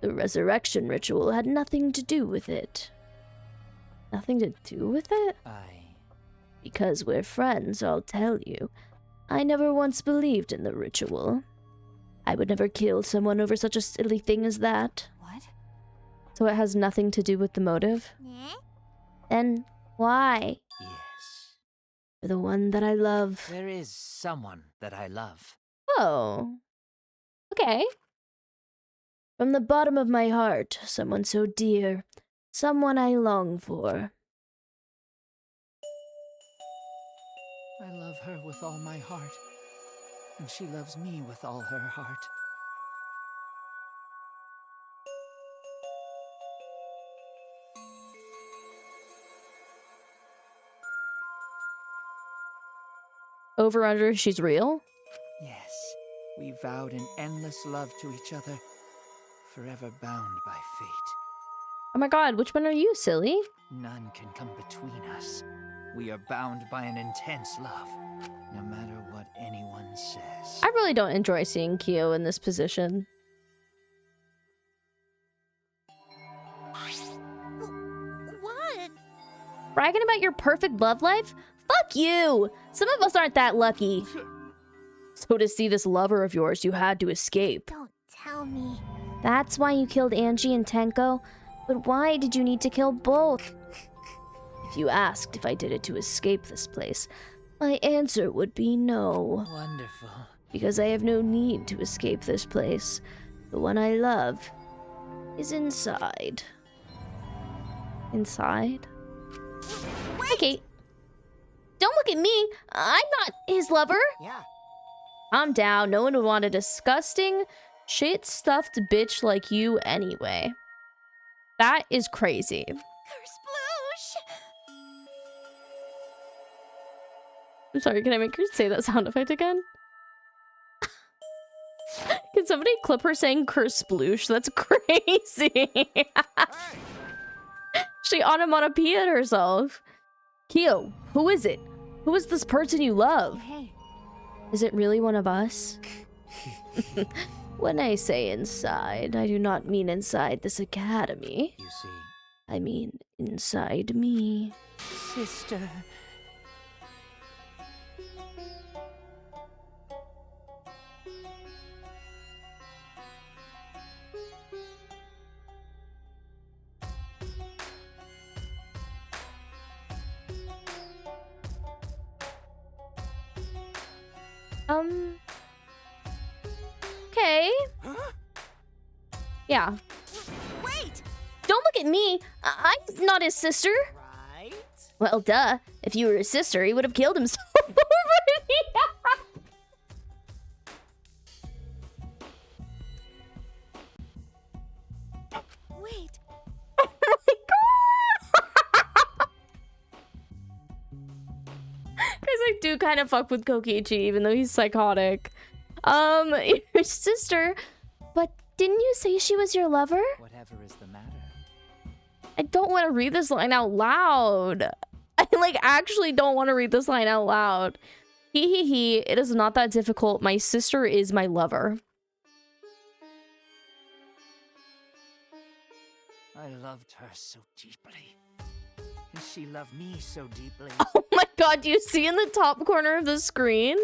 The resurrection ritual had nothing to do with it. Nothing to do with it? Because we're friends, I'll tell you. I never once believed in the ritual. I would never kill someone over such a silly thing as that. What? So it has nothing to do with the motive? Then why? Yes. For the one that I love. There is someone that I love. Oh. Okay. From the bottom of my heart, someone so dear. Someone I long for. I love her with all my heart, and she loves me with all her heart. Over under, she's real? Yes, we vowed an endless love to each other, forever bound by fate. Oh my god, which one are you, silly? None can come between us. We are bound by an intense love, no matter what anyone says. I really don't enjoy seeing Kyo in this position. What? Bragging about your perfect love life? Fuck you! Some of us aren't that lucky. So to see this lover of yours, you had to escape. Don't tell me. That's why you killed Angie and Tenko? But why did you need to kill both? If you asked if I did it to escape this place, my answer would be no. Wonderful. Because I have no need to escape this place. The one I love is inside. Inside? Hi, Kate. Don't look at me. I'm not his lover. Yeah. Calm down. No one would want a disgusting, shit-stuffed bitch like you anyway. That is crazy. I'm sorry, can I make her say that sound effect again? Can somebody clip her saying curse sploosh? That's crazy. She onomatopoeia'd herself. Kyo, who is it? Who is this person you love? Hey. Is it really one of us? When I say inside, I do not mean inside this academy. You see, I mean inside me. Sister. Okay. Yeah. Wait! Don't look at me. I'm not his sister. Right? Well, duh. If you were his sister, he would have killed himself already. Wait. Oh my god! Guys, I do kind of fuck with Kokichi, even though he's psychotic. Your sister, but didn't you say she was your lover? Whatever is the matter? I don't want to read this line out loud. I like actually don't want to read this line out loud. He. It is not that difficult. My sister is my lover. I loved her so deeply. And she loved me so deeply. Oh my god, do you see in the top corner of the screen?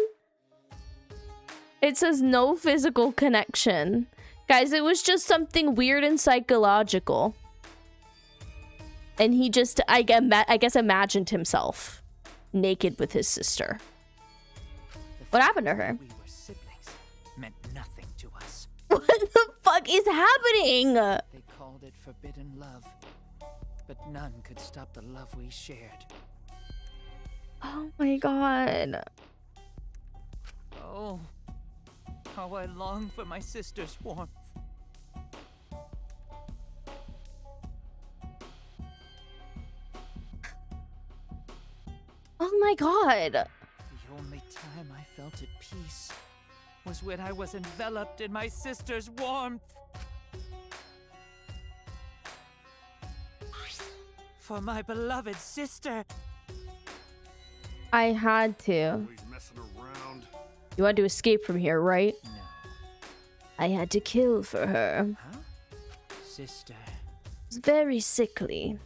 It says no physical connection. Guys, it was just something weird and psychological. And he just, I guess, imagined himself naked with his sister. What happened to her? We were siblings. Meant nothing to us. What the fuck is happening? They called it forbidden love. But none could stop the love we shared. Oh my god. Oh, how I long for my sister's warmth. Oh my god. The only time I felt at peace was when I was enveloped in my sister's warmth. For my beloved sister. I had to. Always messing around. You had to escape from here, right? No. I had to kill for her. Huh? Sister. Was very sickly.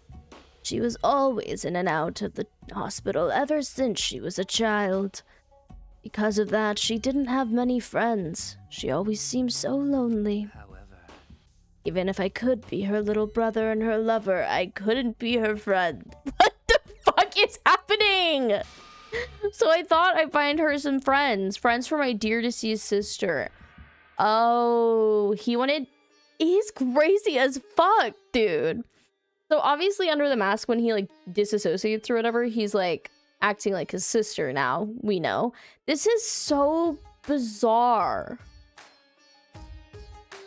She was always in and out of the hospital ever since she was a child. Because of that, she didn't have many friends. She always seemed so lonely. However, Even if I could be her little brother and her lover, I couldn't be her friend. What the fuck is happening? So I thought I'd find her some friends. Friends for my dear deceased sister. Oh, he wanted... He's crazy as fuck, dude. So obviously under the mask, when he like disassociates or whatever, he's like acting like his sister now. We know. This is so bizarre.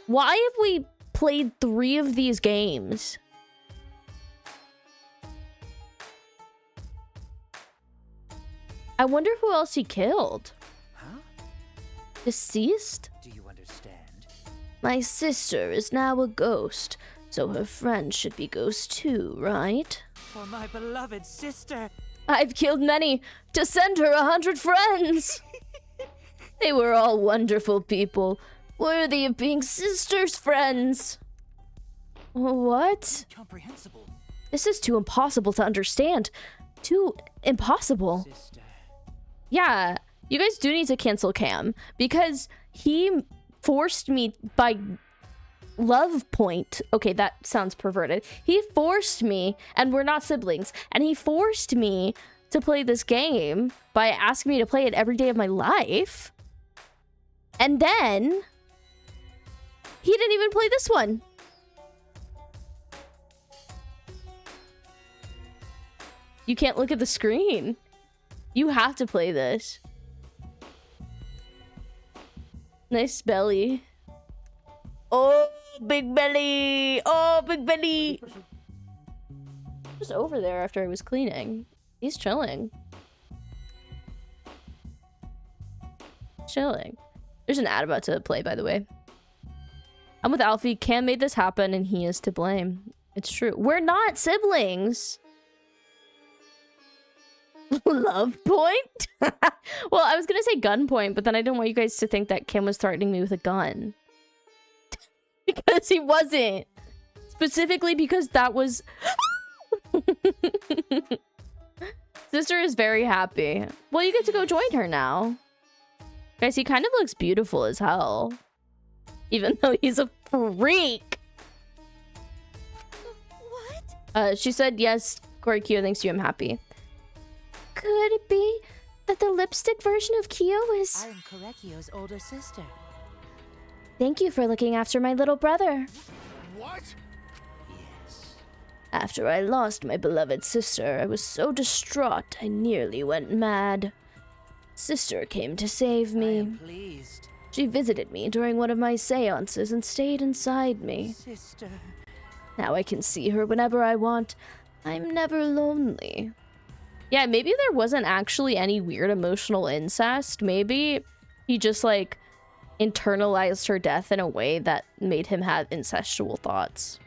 Why have we played 3 of these games? I wonder who else he killed. huh? Deceased? Do you understand? My sister is now a ghost, so her friend should be ghosts too, right? For my beloved sister. I've killed many to send her 100 friends. They were all wonderful people, worthy of being sisters' friends. What? Incomprehensible. This is too impossible to understand. Too impossible. Sister. Yeah, you guys do need to cancel Cam because he forced me by love point. Okay, that sounds perverted. He forced me, and we're not siblings, and he forced me to play this game by asking me to play it every day of my life. And then he didn't even play this one. You can't look at the screen. You have to play this. Nice belly. Oh, big belly. Oh, big belly. Just over there after I was cleaning. He's chilling. Chilling. There's an ad about to play, by the way. I'm with Alfie. Cam made this happen, and he is to blame. It's true. We're not siblings. Love point? Well, I was gonna say gun point, but then I didn't want you guys to think that Kim was threatening me with a gun. Because he wasn't. Specifically because that was... Sister is very happy. Well, you get to go join her now. Guys, he kind of looks beautiful as hell. Even though he's a freak. What? She said, yes, Corey Q, thanks to you, I'm happy. Could it be that the lipstick version of Kyo is... I am Korekio's older sister. Thank you for looking after my little brother. What? Yes. After I lost my beloved sister, I was so distraught I nearly went mad. Sister came to save I me. am pleased. She visited me during one of my seances and stayed inside me. Sister. Now I can see her whenever I want. I'm never lonely. Yeah, maybe there wasn't actually any weird emotional incest. Maybe he just, like, internalized her death in a way that made him have incestual thoughts.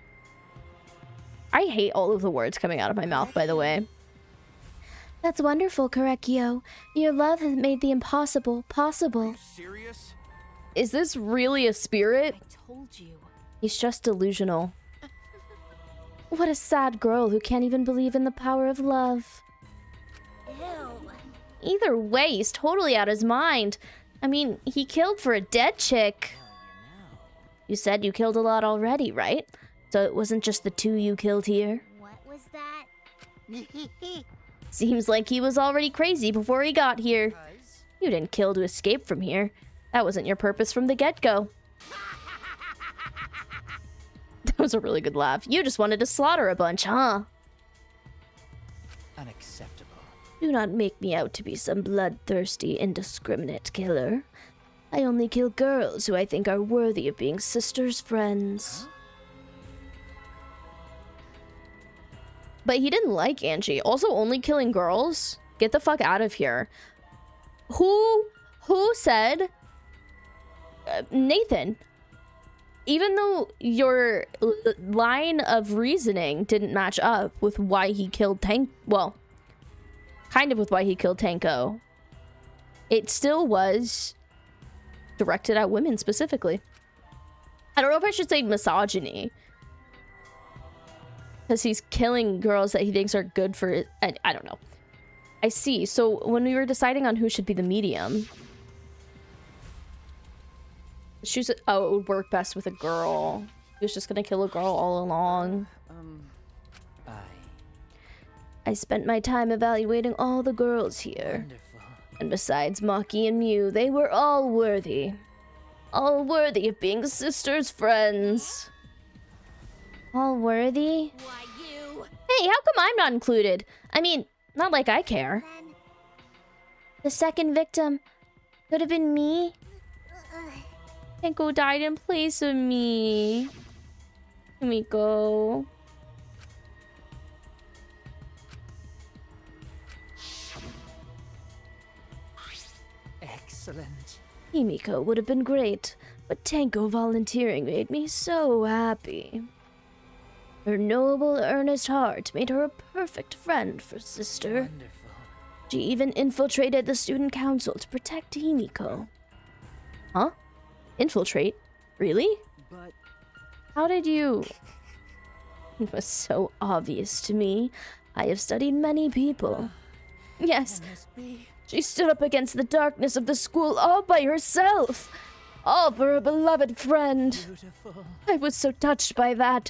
I hate all of the words coming out of my mouth, by the way. That's wonderful, Korekio. Your love has made the impossible possible. Serious? Is this really a spirit? I told you. He's just delusional. What a sad girl who can't even believe in the power of love. Ew. Either way, he's totally out of his mind. I mean, he killed for a dead chick. You said you killed a lot already, right? So it wasn't just the 2 you killed here? What was that? Seems like he was already crazy before he got here. You didn't kill to escape from here. That wasn't your purpose from the get-go. That was a really good laugh. You just wanted to slaughter a bunch, huh? Unacceptable. Do not make me out to be some bloodthirsty, indiscriminate killer. I only kill girls who I think are worthy of being sisters' friends. But he didn't like Angie. Also, only killing girls? Get the fuck out of here. Who said... Nathan, even though your line of reasoning didn't match up with why he killed well, kind of with why he killed Tanko, it still was directed at women specifically. I don't know if I should say misogyny, because he's killing girls that he thinks are good for it. I don't know. I see. So when we were deciding on who should be the medium, choose it. Oh, it would work best with a girl. He was just gonna kill a girl all along. I spent my time evaluating all the girls here. Wonderful. And besides Maki and Mew, they were all worthy. All worthy of being sisters' friends. All worthy? Why you? Hey, how come I'm not included? I mean, not like I care. Then... The second victim could have been me. Tanko died in place of me. Himiko. Excellent. Himiko would have been great, but Tanko volunteering made me so happy. Her noble, earnest heart made her a perfect friend for sister. Wonderful. She even infiltrated the student council to protect Himiko. Huh? Infiltrate? Really? But How did you... It was so obvious to me. I have studied many people. Yes, she stood up against the darkness of the school all by herself. All for a beloved friend. Beautiful. I was so touched by that.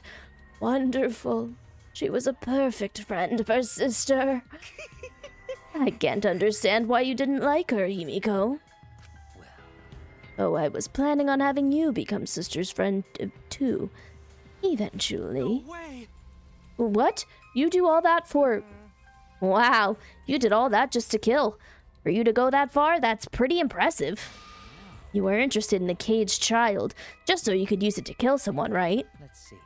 Wonderful. She was a perfect friend for sister. I can't understand why you didn't like her, Himiko. Oh, I was planning on having you become sister's friend, too. Eventually. No way. What? You do all that for... Wow, you did all that just to kill. For you to go that far, that's pretty impressive. You were interested in a caged child, just so you could use it to kill someone, right? Let's see.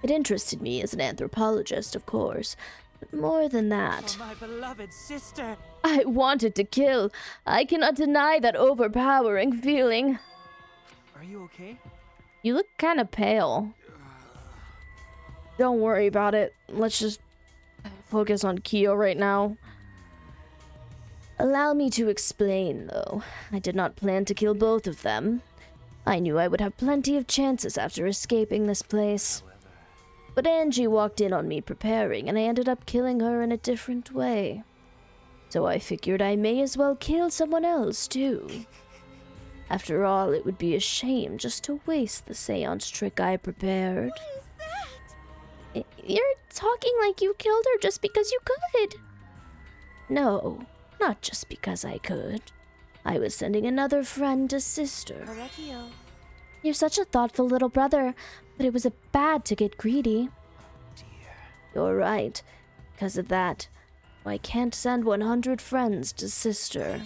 It interested me as an anthropologist, of course. But more than that, For my beloved sister. I wanted to kill. I cannot deny that overpowering feeling. are you okay? You look kind of pale. Don't worry about it. Let's just focus on Kyo right now. Allow me to explain, though. I did not plan to kill both of them. I knew I would have plenty of chances after escaping this place. But Angie walked in on me preparing, and I ended up killing her in a different way. So I figured I may as well kill someone else, too. After all, it would be a shame just to waste the seance trick I prepared. What is that? You're talking like you killed her just because you could. No, Not just because I could. I was sending another friend to sister. Correcchio. You're such a thoughtful little brother, but it was bad to get greedy. Dear. You're right. Because of that, I can't send 100 friends to sister.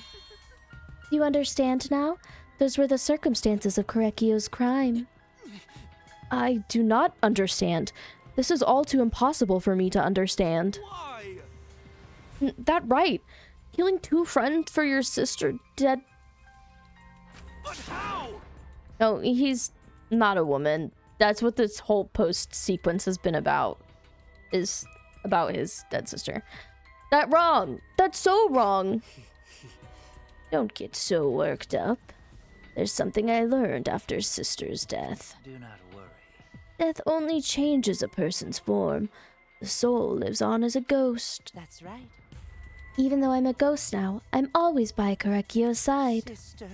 You understand now? Those were the circumstances of Correcchio's crime. I do not understand. This is all too impossible for me to understand. Why? That right. Killing 2 friends for your sister dead. But how? No, he's not a woman. That's what this whole post sequence has been about. Is about his dead sister. That wrong. That's so wrong. Don't get so worked up. There's something I learned after sister's death. Do not worry. Death only changes a person's form. The soul lives on as a ghost. That's right. Even though I'm a ghost now, I'm always by Correcchio's side. Sister.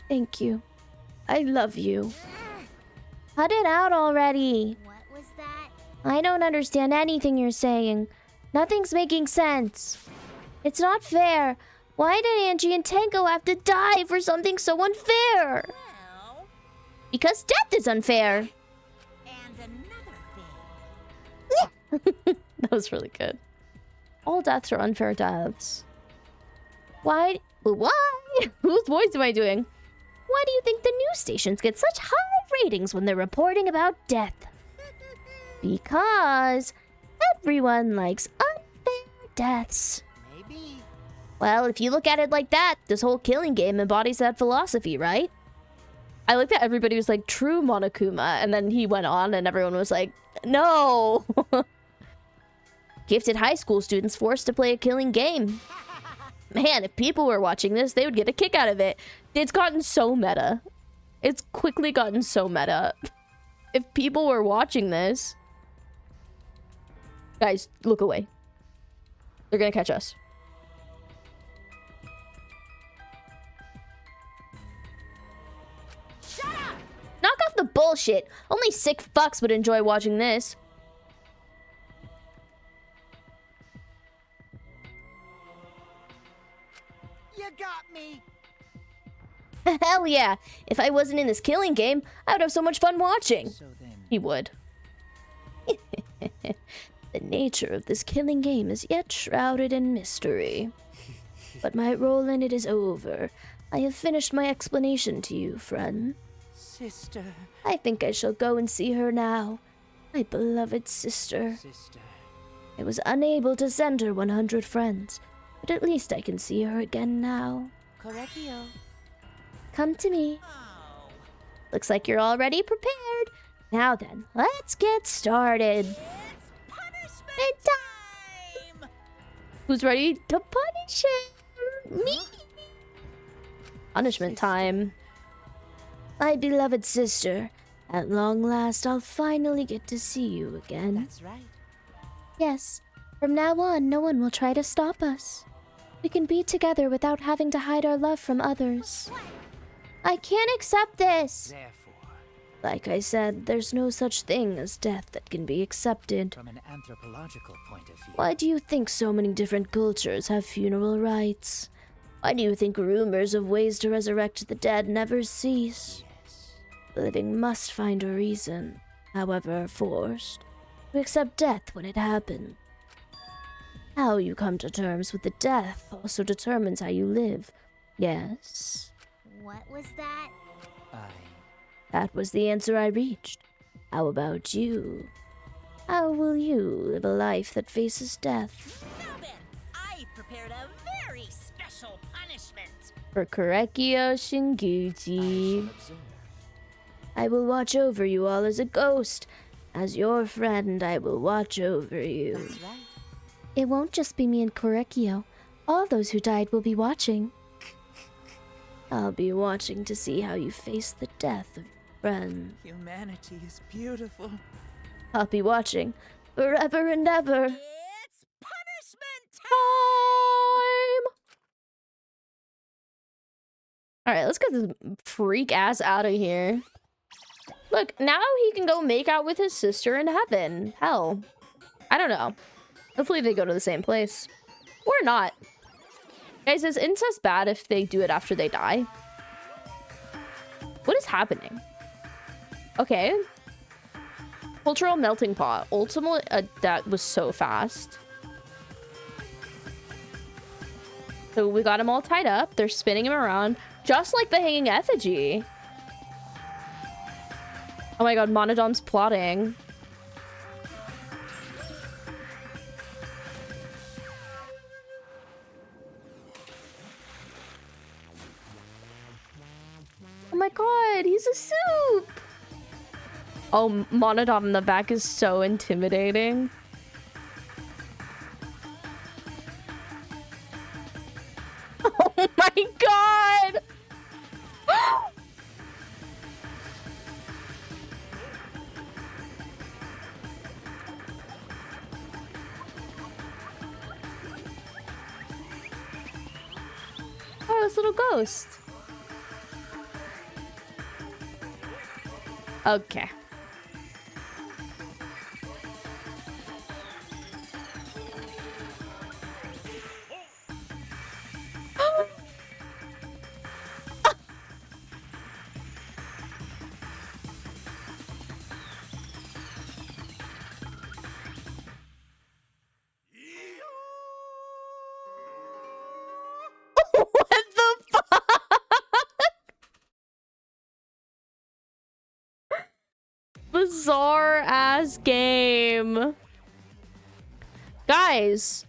Thank you. I love you. Cut it out already. What was that? I don't understand anything you're saying. Nothing's making sense. It's not fair. Why did Angie and Tango have to die for something so unfair? Well, Because death is unfair. and another thing. That was really good. All deaths are unfair deaths. Why? Whose voice am I doing? Why do you think the news stations get such high ratings when they're reporting about death? Because everyone likes unfair deaths. Maybe. Well, if you look at it like that, this whole killing game embodies that philosophy, right? I like that everybody was like, true Monokuma, and then he went on and everyone was like, no! Gifted high school students forced to play a killing game. Man, if people were watching this, they would get a kick out of it. It's gotten so meta. It's quickly gotten so meta. If people were watching this... Guys, look away. They're gonna catch us. Shut up! Knock off the bullshit. Only sick fucks would enjoy watching this. You got me. Hell yeah. If I wasn't in this killing game, I would have so much fun watching. So then, He would. The nature of this killing game is yet shrouded in mystery. But my role in it is over. I have finished my explanation to you, friend. Sister. I think I shall go and see her now. My beloved sister. sister. I was unable to send her 100 friends, but at least I can see her again now. Correcchio. Come to me. Oh, Looks like you're already prepared. Now then, let's get started. it's punishment It's time. Who's ready to punish him? Me. Punishment time. My beloved sister, at long last I'll finally get to see you again. That's right. Yes, from now on, no one will try to stop us. We can be together without having to hide our love from others. I can't accept this. Therefore, Like I said, there's no such thing as death that can be accepted. from an anthropological point of view, Why do you think so many different cultures have funeral rites? Why do you think rumors of ways to resurrect the dead never cease? yes, The living must find a reason, however forced, to accept death when it happens. How you come to terms with the death also determines how you live. Yes, What was that? that was the answer I reached. How about you? How will you live a life that faces death? Now then, I've prepared a very special punishment. For Correcchio I Shinguchi, shall observe. I will watch over you all as a ghost. As your friend, I will watch over you. That's right. It won't just be me and Correcchio. All those who died will be watching. I'll be watching to see how you face the death of your friend. Humanity is beautiful. I'll be watching forever and ever. It's punishment time. Alright, let's get this freak ass out of here. Look, now he can go make out with his sister in heaven. Hell. I don't know. Hopefully they go to the same place. Or not. Guys, is incest bad if they do it after they die? What is happening? Okay. Cultural melting pot. Ultimately, that was so fast. So we got him all tied up. They're spinning him around, just like the hanging effigy. Oh my god, Monodom's plotting. Oh my god, he's a soup! Oh, Monodom in the back is so intimidating. Oh my god! Oh, this little ghost. Okay. What the fuck? Bizarre ass game. Guys.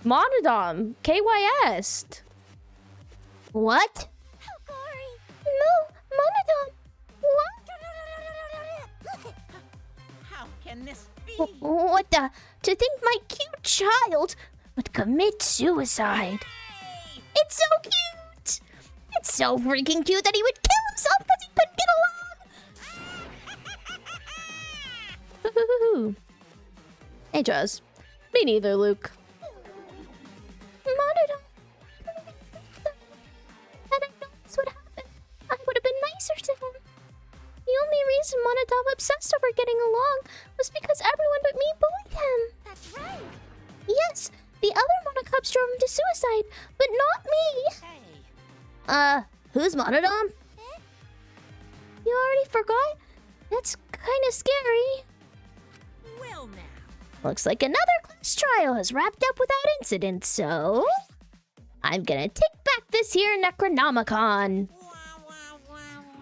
Monodom. KYS. What? No, Monodom. What? How can this be? What the? To think my cute child would commit suicide. It's so cute! It's so freaking cute that he would kill himself because he couldn't get along! Hey, Jazz. Me neither, Luke. Monodon. Had I known this would happen, I would have been nicer to him. The only reason Monodon obsessed over getting along was because everyone but me bullied him. That's right. Yes, the other Monocubs drove him to suicide, but not me. Hey. Who's Monodom? You already forgot? That's kind of scary. Well now. Looks like another class trial has wrapped up without incident, so I'm gonna take back this here Necronomicon.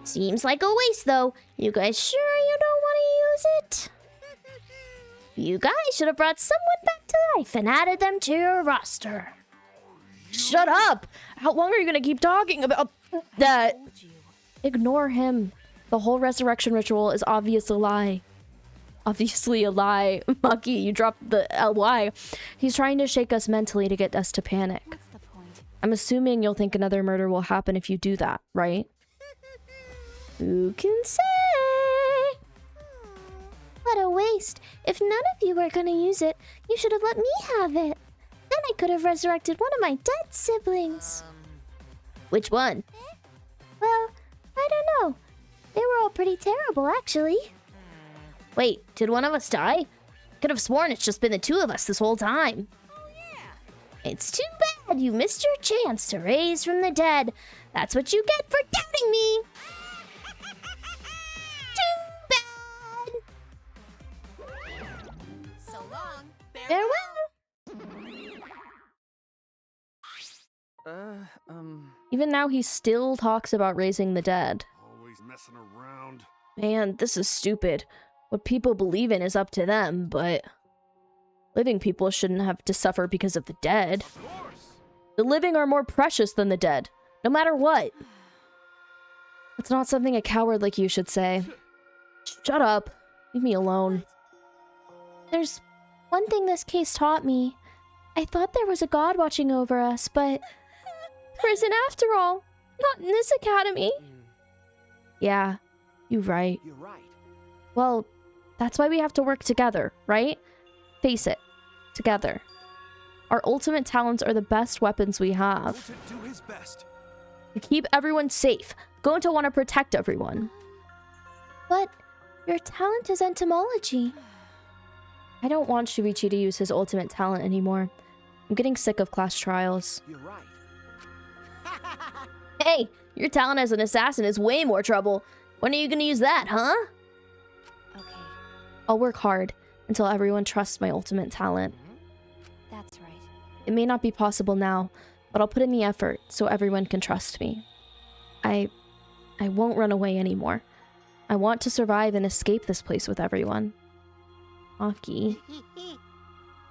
Seems like a waste, though. You guys sure you don't want to use it? You guys should have brought someone back to life and added them to your roster. Shut up! How long are you gonna keep talking about that? Ignore him. The whole resurrection ritual is obviously a lie. Obviously a lie. Mucky, you dropped the ly. He's trying to shake us mentally to get us to panic. What's the point? I'm assuming you'll think another murder will happen if you do that, right? Who can say? What a waste. If none of you were gonna use it, you should have let me have it. Then I could have resurrected one of my dead siblings. Which one? Well, I don't know. They were all pretty terrible, actually. Wait, did one of us die? Could have sworn it's just been the two of us this whole time. Oh yeah. It's too bad you missed your chance to raise from the dead. That's what you get for doubting me. Too bad. So long. Farewell. Even now, he still talks about raising the dead. Always messing around. Man, this is stupid. What people believe in is up to them, but living people shouldn't have to suffer because of the dead. Of course. The living are more precious than the dead, no matter what. That's not something a coward like you should say. Shut up. Leave me alone. There's one thing this case taught me. I thought there was a god watching over us, but there isn't after all. Not in this academy. Yeah, you're right. You're right. Well, that's why we have to work together, right? Face it. Together. Our ultimate talents are the best weapons we have. To do his best. To keep everyone safe. Going to want to protect everyone. But your talent is entomology. I don't want Shuichi to use his ultimate talent anymore. I'm getting sick of class trials. You're right. Hey, your talent as an assassin is way more trouble. When are you gonna use that, huh? Okay, I'll work hard until everyone trusts my ultimate talent. that's right. It may not be possible now, but I'll put in the effort so everyone can trust me. I won't run away anymore. I want to survive and escape this place with everyone. Maki.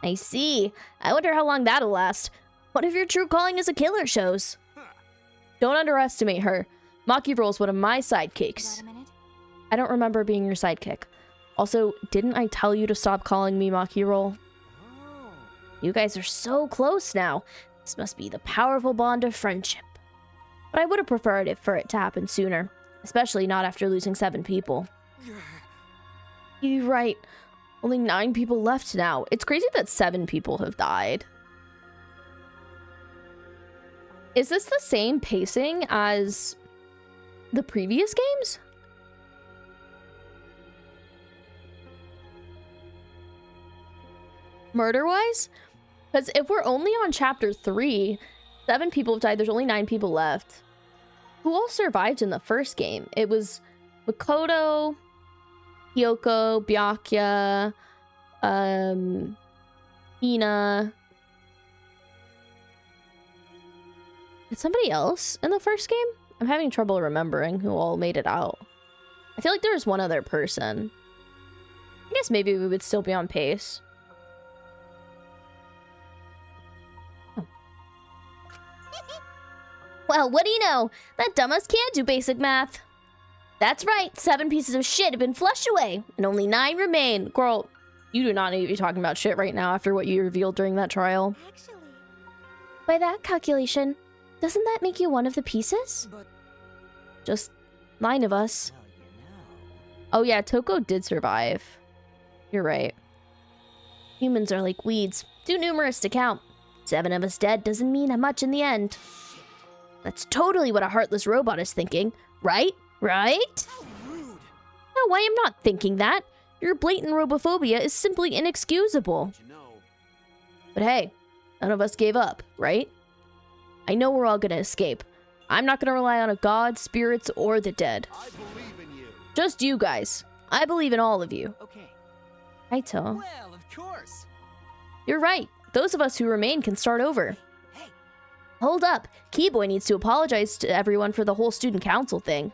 I see. I wonder how long that'll last. What if your true calling is a killer shows? Don't underestimate her. Maki Roll's one of my sidekicks. Got a minute? I don't remember being your sidekick. Also, didn't I tell you to stop calling me Maki Roll? You guys are so close now. This must be the powerful bond of friendship. But I would have preferred it for it to happen sooner. Especially not after losing 7 people. You're right. Only 9 people left now. It's crazy that 7 people have died. Is this the same pacing as the previous games? Murder-wise? Because if we're only on chapter 3, 7 people have died, there's only 9 people left. Who all survived in the first game? It was Makoto, Kyoko, Byakuya, Hina. Did somebody else in the first game? I'm having trouble remembering who all made it out. I feel like there was one other person. I guess maybe we would still be on pace. Oh. Well, what do you know? That dumbass can't do basic math. That's right, 7 pieces of shit have been flushed away, and only 9 remain. Girl, you do not need to be talking about shit right now after what you revealed during that trial. Actually, By that calculation, doesn't that make you one of the pieces? But, Just 9 of us. well, you know. Oh yeah, Toko did survive. You're right. Humans are like weeds, too numerous to count. 7 of us dead doesn't mean much in the end. That's totally what a heartless robot is thinking, right? Right? How rude. No, I am not thinking that. Your blatant robophobia is simply inexcusable. You know. But hey, none of us gave up, right? I know we're all gonna escape. I'm not gonna rely on a god, spirits, or the dead. I believe in you. Just you guys. I believe in all of you. Okay. Kaito. Well, of course. You're right. Those of us who remain can start over. Hey. Hold up. Keyboy needs to apologize to everyone for the whole student council thing.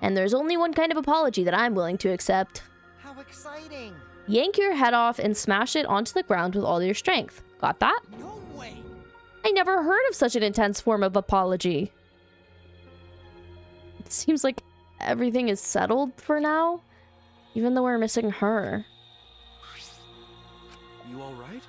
And there's only one kind of apology that I'm willing to accept. How exciting. Yank your head off and smash it onto the ground with all your strength. Got that? No way. I never heard of such an intense form of apology. It seems like everything is settled for now, even though we're missing her. You alright?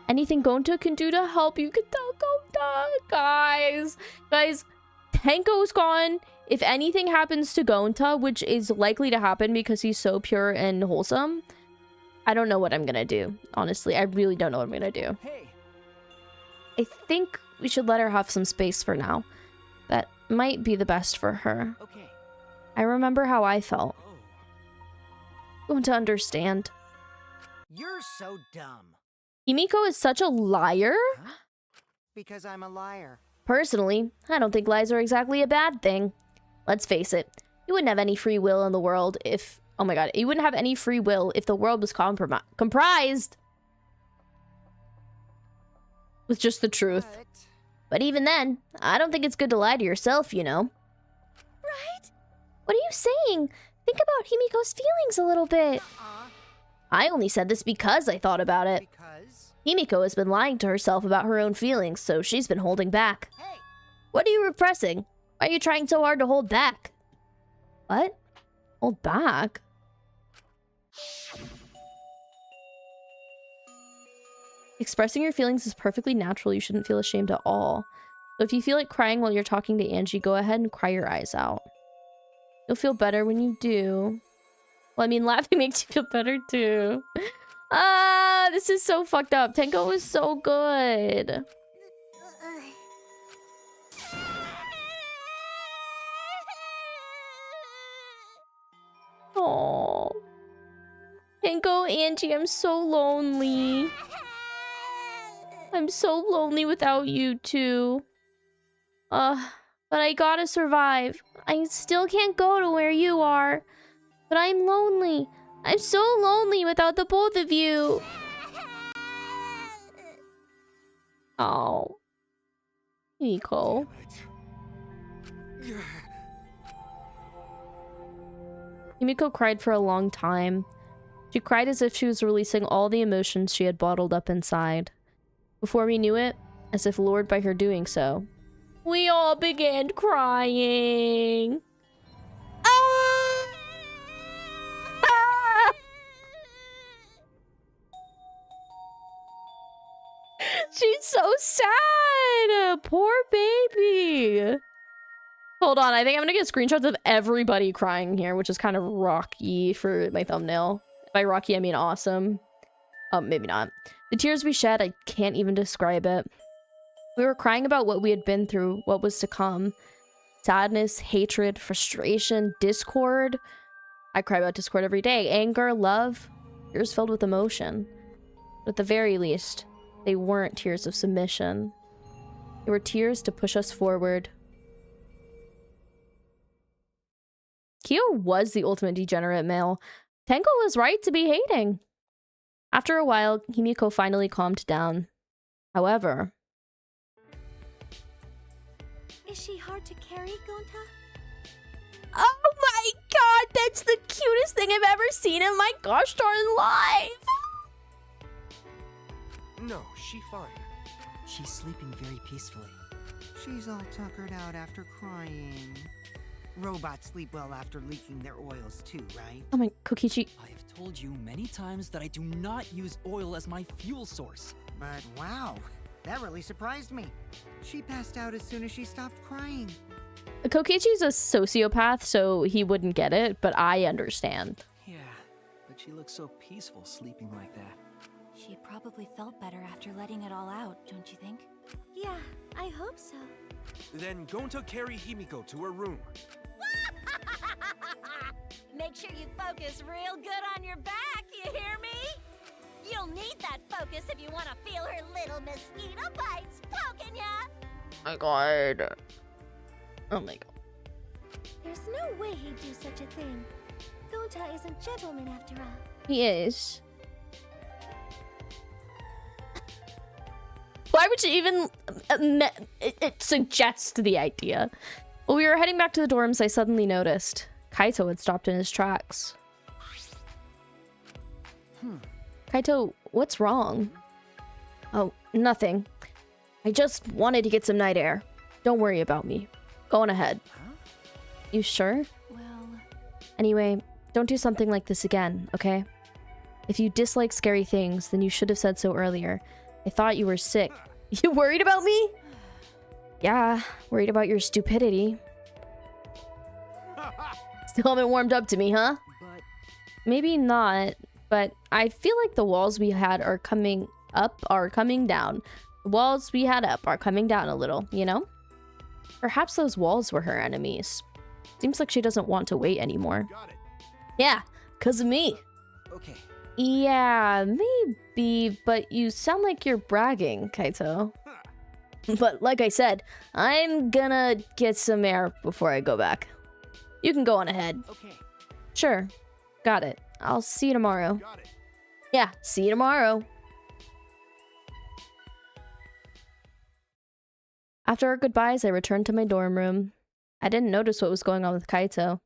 Anything Gonta can do to help, you can tell Gonta. Guys, Tenko's gone. If anything happens to Gonta, which is likely to happen because he's so pure and wholesome, I don't know what I'm gonna do. Honestly, I really don't know what I'm gonna do. Hey. I think we should let her have some space for now. That might be the best for her. Okay. I remember how I felt. Oh. Going to understand. You're so dumb. Himiko is such a liar. Huh? Because I'm a liar. Personally, I don't think lies are exactly a bad thing. Let's face it, you wouldn't have any free will in the world if... Oh my god, you wouldn't have any free will if the world was comprised with just the truth. But even then, I don't think it's good to lie to yourself, you know. Right? What are you saying? Think about Himiko's feelings a little bit. I only said this because I thought about it. Because? Himiko has been lying to herself about her own feelings, so she's been holding back. Hey. What are you repressing? Why are you trying so hard to hold back? What? Hold back? Expressing your feelings is perfectly natural. You shouldn't feel ashamed at all. So if you feel like crying while you're talking to Angie, go ahead and cry your eyes out. You'll feel better when you do. Well, I mean, laughing makes you feel better too. Ah, this is so fucked up. Tenko was so good. Oh, Tenko, Angie, I'm so lonely. I'm so lonely without you two. But I gotta survive. I still can't go to where you are. But I'm lonely. I'm so lonely without the both of you. Oh. Nico. Himiko cried for a long time. She cried as if she was releasing all the emotions she had bottled up inside. Before we knew it, as if lured by her doing so, we all began crying. Ah! Ah! She's so sad. Poor baby. Hold on, I think I'm gonna get screenshots of everybody crying here, which is kind of rocky for my thumbnail. By rocky, I mean awesome. Maybe not. The tears we shed, I can't even describe it. We were crying about what we had been through, what was to come. Sadness, hatred, frustration, discord. I cry about discord every day. Anger, love, tears filled with emotion. But at the very least, they weren't tears of submission. They were tears to push us forward. Kyo was the ultimate degenerate male. Tenko was right to be hating. After a while, Himiko finally calmed down. However... Is she hard to carry, Gonta? Oh my god, that's the cutest thing I've ever seen in my gosh darn life! No, she fine. She's sleeping very peacefully. She's all tuckered out after crying. Robots sleep well after leaking their oils too, right? Oh my, Kokichi. I have told you many times that I do not use oil as my fuel source. But wow, that really surprised me. She passed out as soon as she stopped crying. Kokichi's a sociopath, so he wouldn't get it, but I understand. Yeah, but she looks so peaceful sleeping like that. She probably felt better after letting it all out, don't you think? Yeah, I hope so. Then Gonta carry Himiko to her room. Make sure you focus real good on your back, you hear me? You'll need that focus if you want to feel her little mosquito bites poking ya. Oh my god. Oh my god. There's no way he'd do such a thing. Gonta is a gentleman after all. He is. Why would you even suggest the idea? While we were heading back to the dorms, I suddenly noticed Kaito had stopped in his tracks. Kaito, what's wrong? Oh, nothing. I just wanted to get some night air. Don't worry about me. Go on ahead. Huh? You sure? Well... Anyway, don't do something like this again, okay? If you dislike scary things, then you should have said so earlier. I thought you were sick. You worried about me? Yeah, worried about your stupidity. Still haven't warmed up to me, huh? But Maybe not, but I feel like the walls we had are coming down. The walls we had up are coming down a little, you know? Perhaps those walls were her enemies. Seems like she doesn't want to wait anymore. Got it. Yeah, 'cause of me. okay. Yeah, maybe, but you sound like you're bragging, Kaito. But like I said, I'm gonna get some air before I go back. You can go on ahead. Okay. Sure. Got it. I'll see you tomorrow. Got it. Yeah, see you tomorrow. After our goodbyes, I returned to my dorm room. I didn't notice what was going on with Kaito.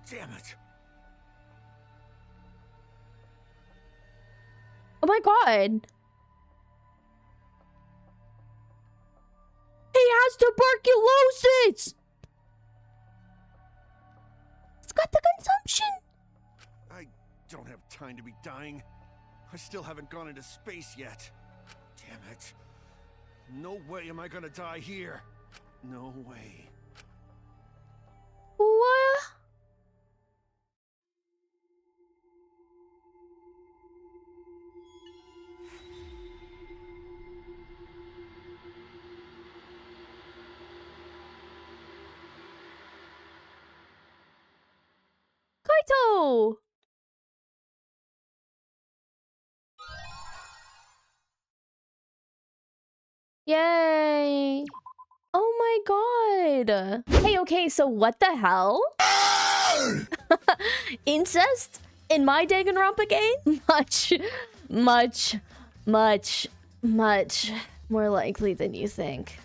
Damn it. Oh my god! He has tuberculosis! He's got the consumption! I don't have time to be dying. I still haven't gone into space yet. Damn it. No way am I gonna die here. No way. What? Yay. Oh my god. Hey, okay, so what the hell? Incest in my Danganronpa game? Much more likely than you think.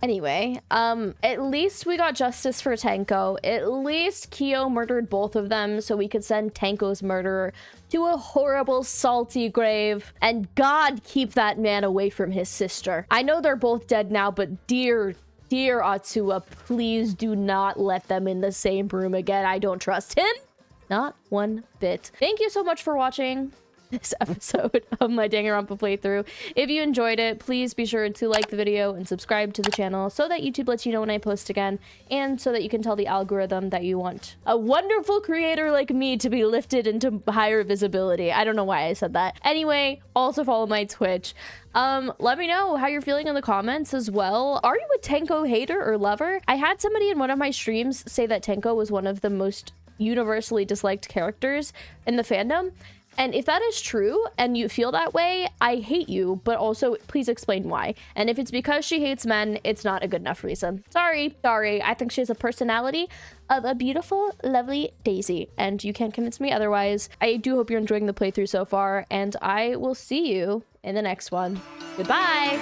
Anyway, at least we got justice for Tenko. At least Kyo murdered both of them so we could send Tenko's murderer to a horrible, salty grave. And God keep that man away from his sister. I know they're both dead now, but dear Atsuwa, please do not let them in the same room again. I don't trust him. Not one bit. Thank you so much for watching this episode of my Danganronpa playthrough. If you enjoyed it, please be sure to like the video and subscribe to the channel so that YouTube lets you know when I post again, and so that you can tell the algorithm that you want a wonderful creator like me to be lifted into higher visibility. I don't know why I said that. Anyway, also follow my Twitch. Let me know how you're feeling in the comments as well. Are you a Tenko hater or lover? I had somebody in one of my streams say that Tenko was one of the most universally disliked characters in the fandom. And if that is true and you feel that way, I hate you, but also please explain why. And if it's because she hates men, it's not a good enough reason. Sorry. I think she has a personality of a beautiful, lovely daisy, and you can't convince me otherwise. I do hope you're enjoying the playthrough so far, and I will see you in the next one. Goodbye.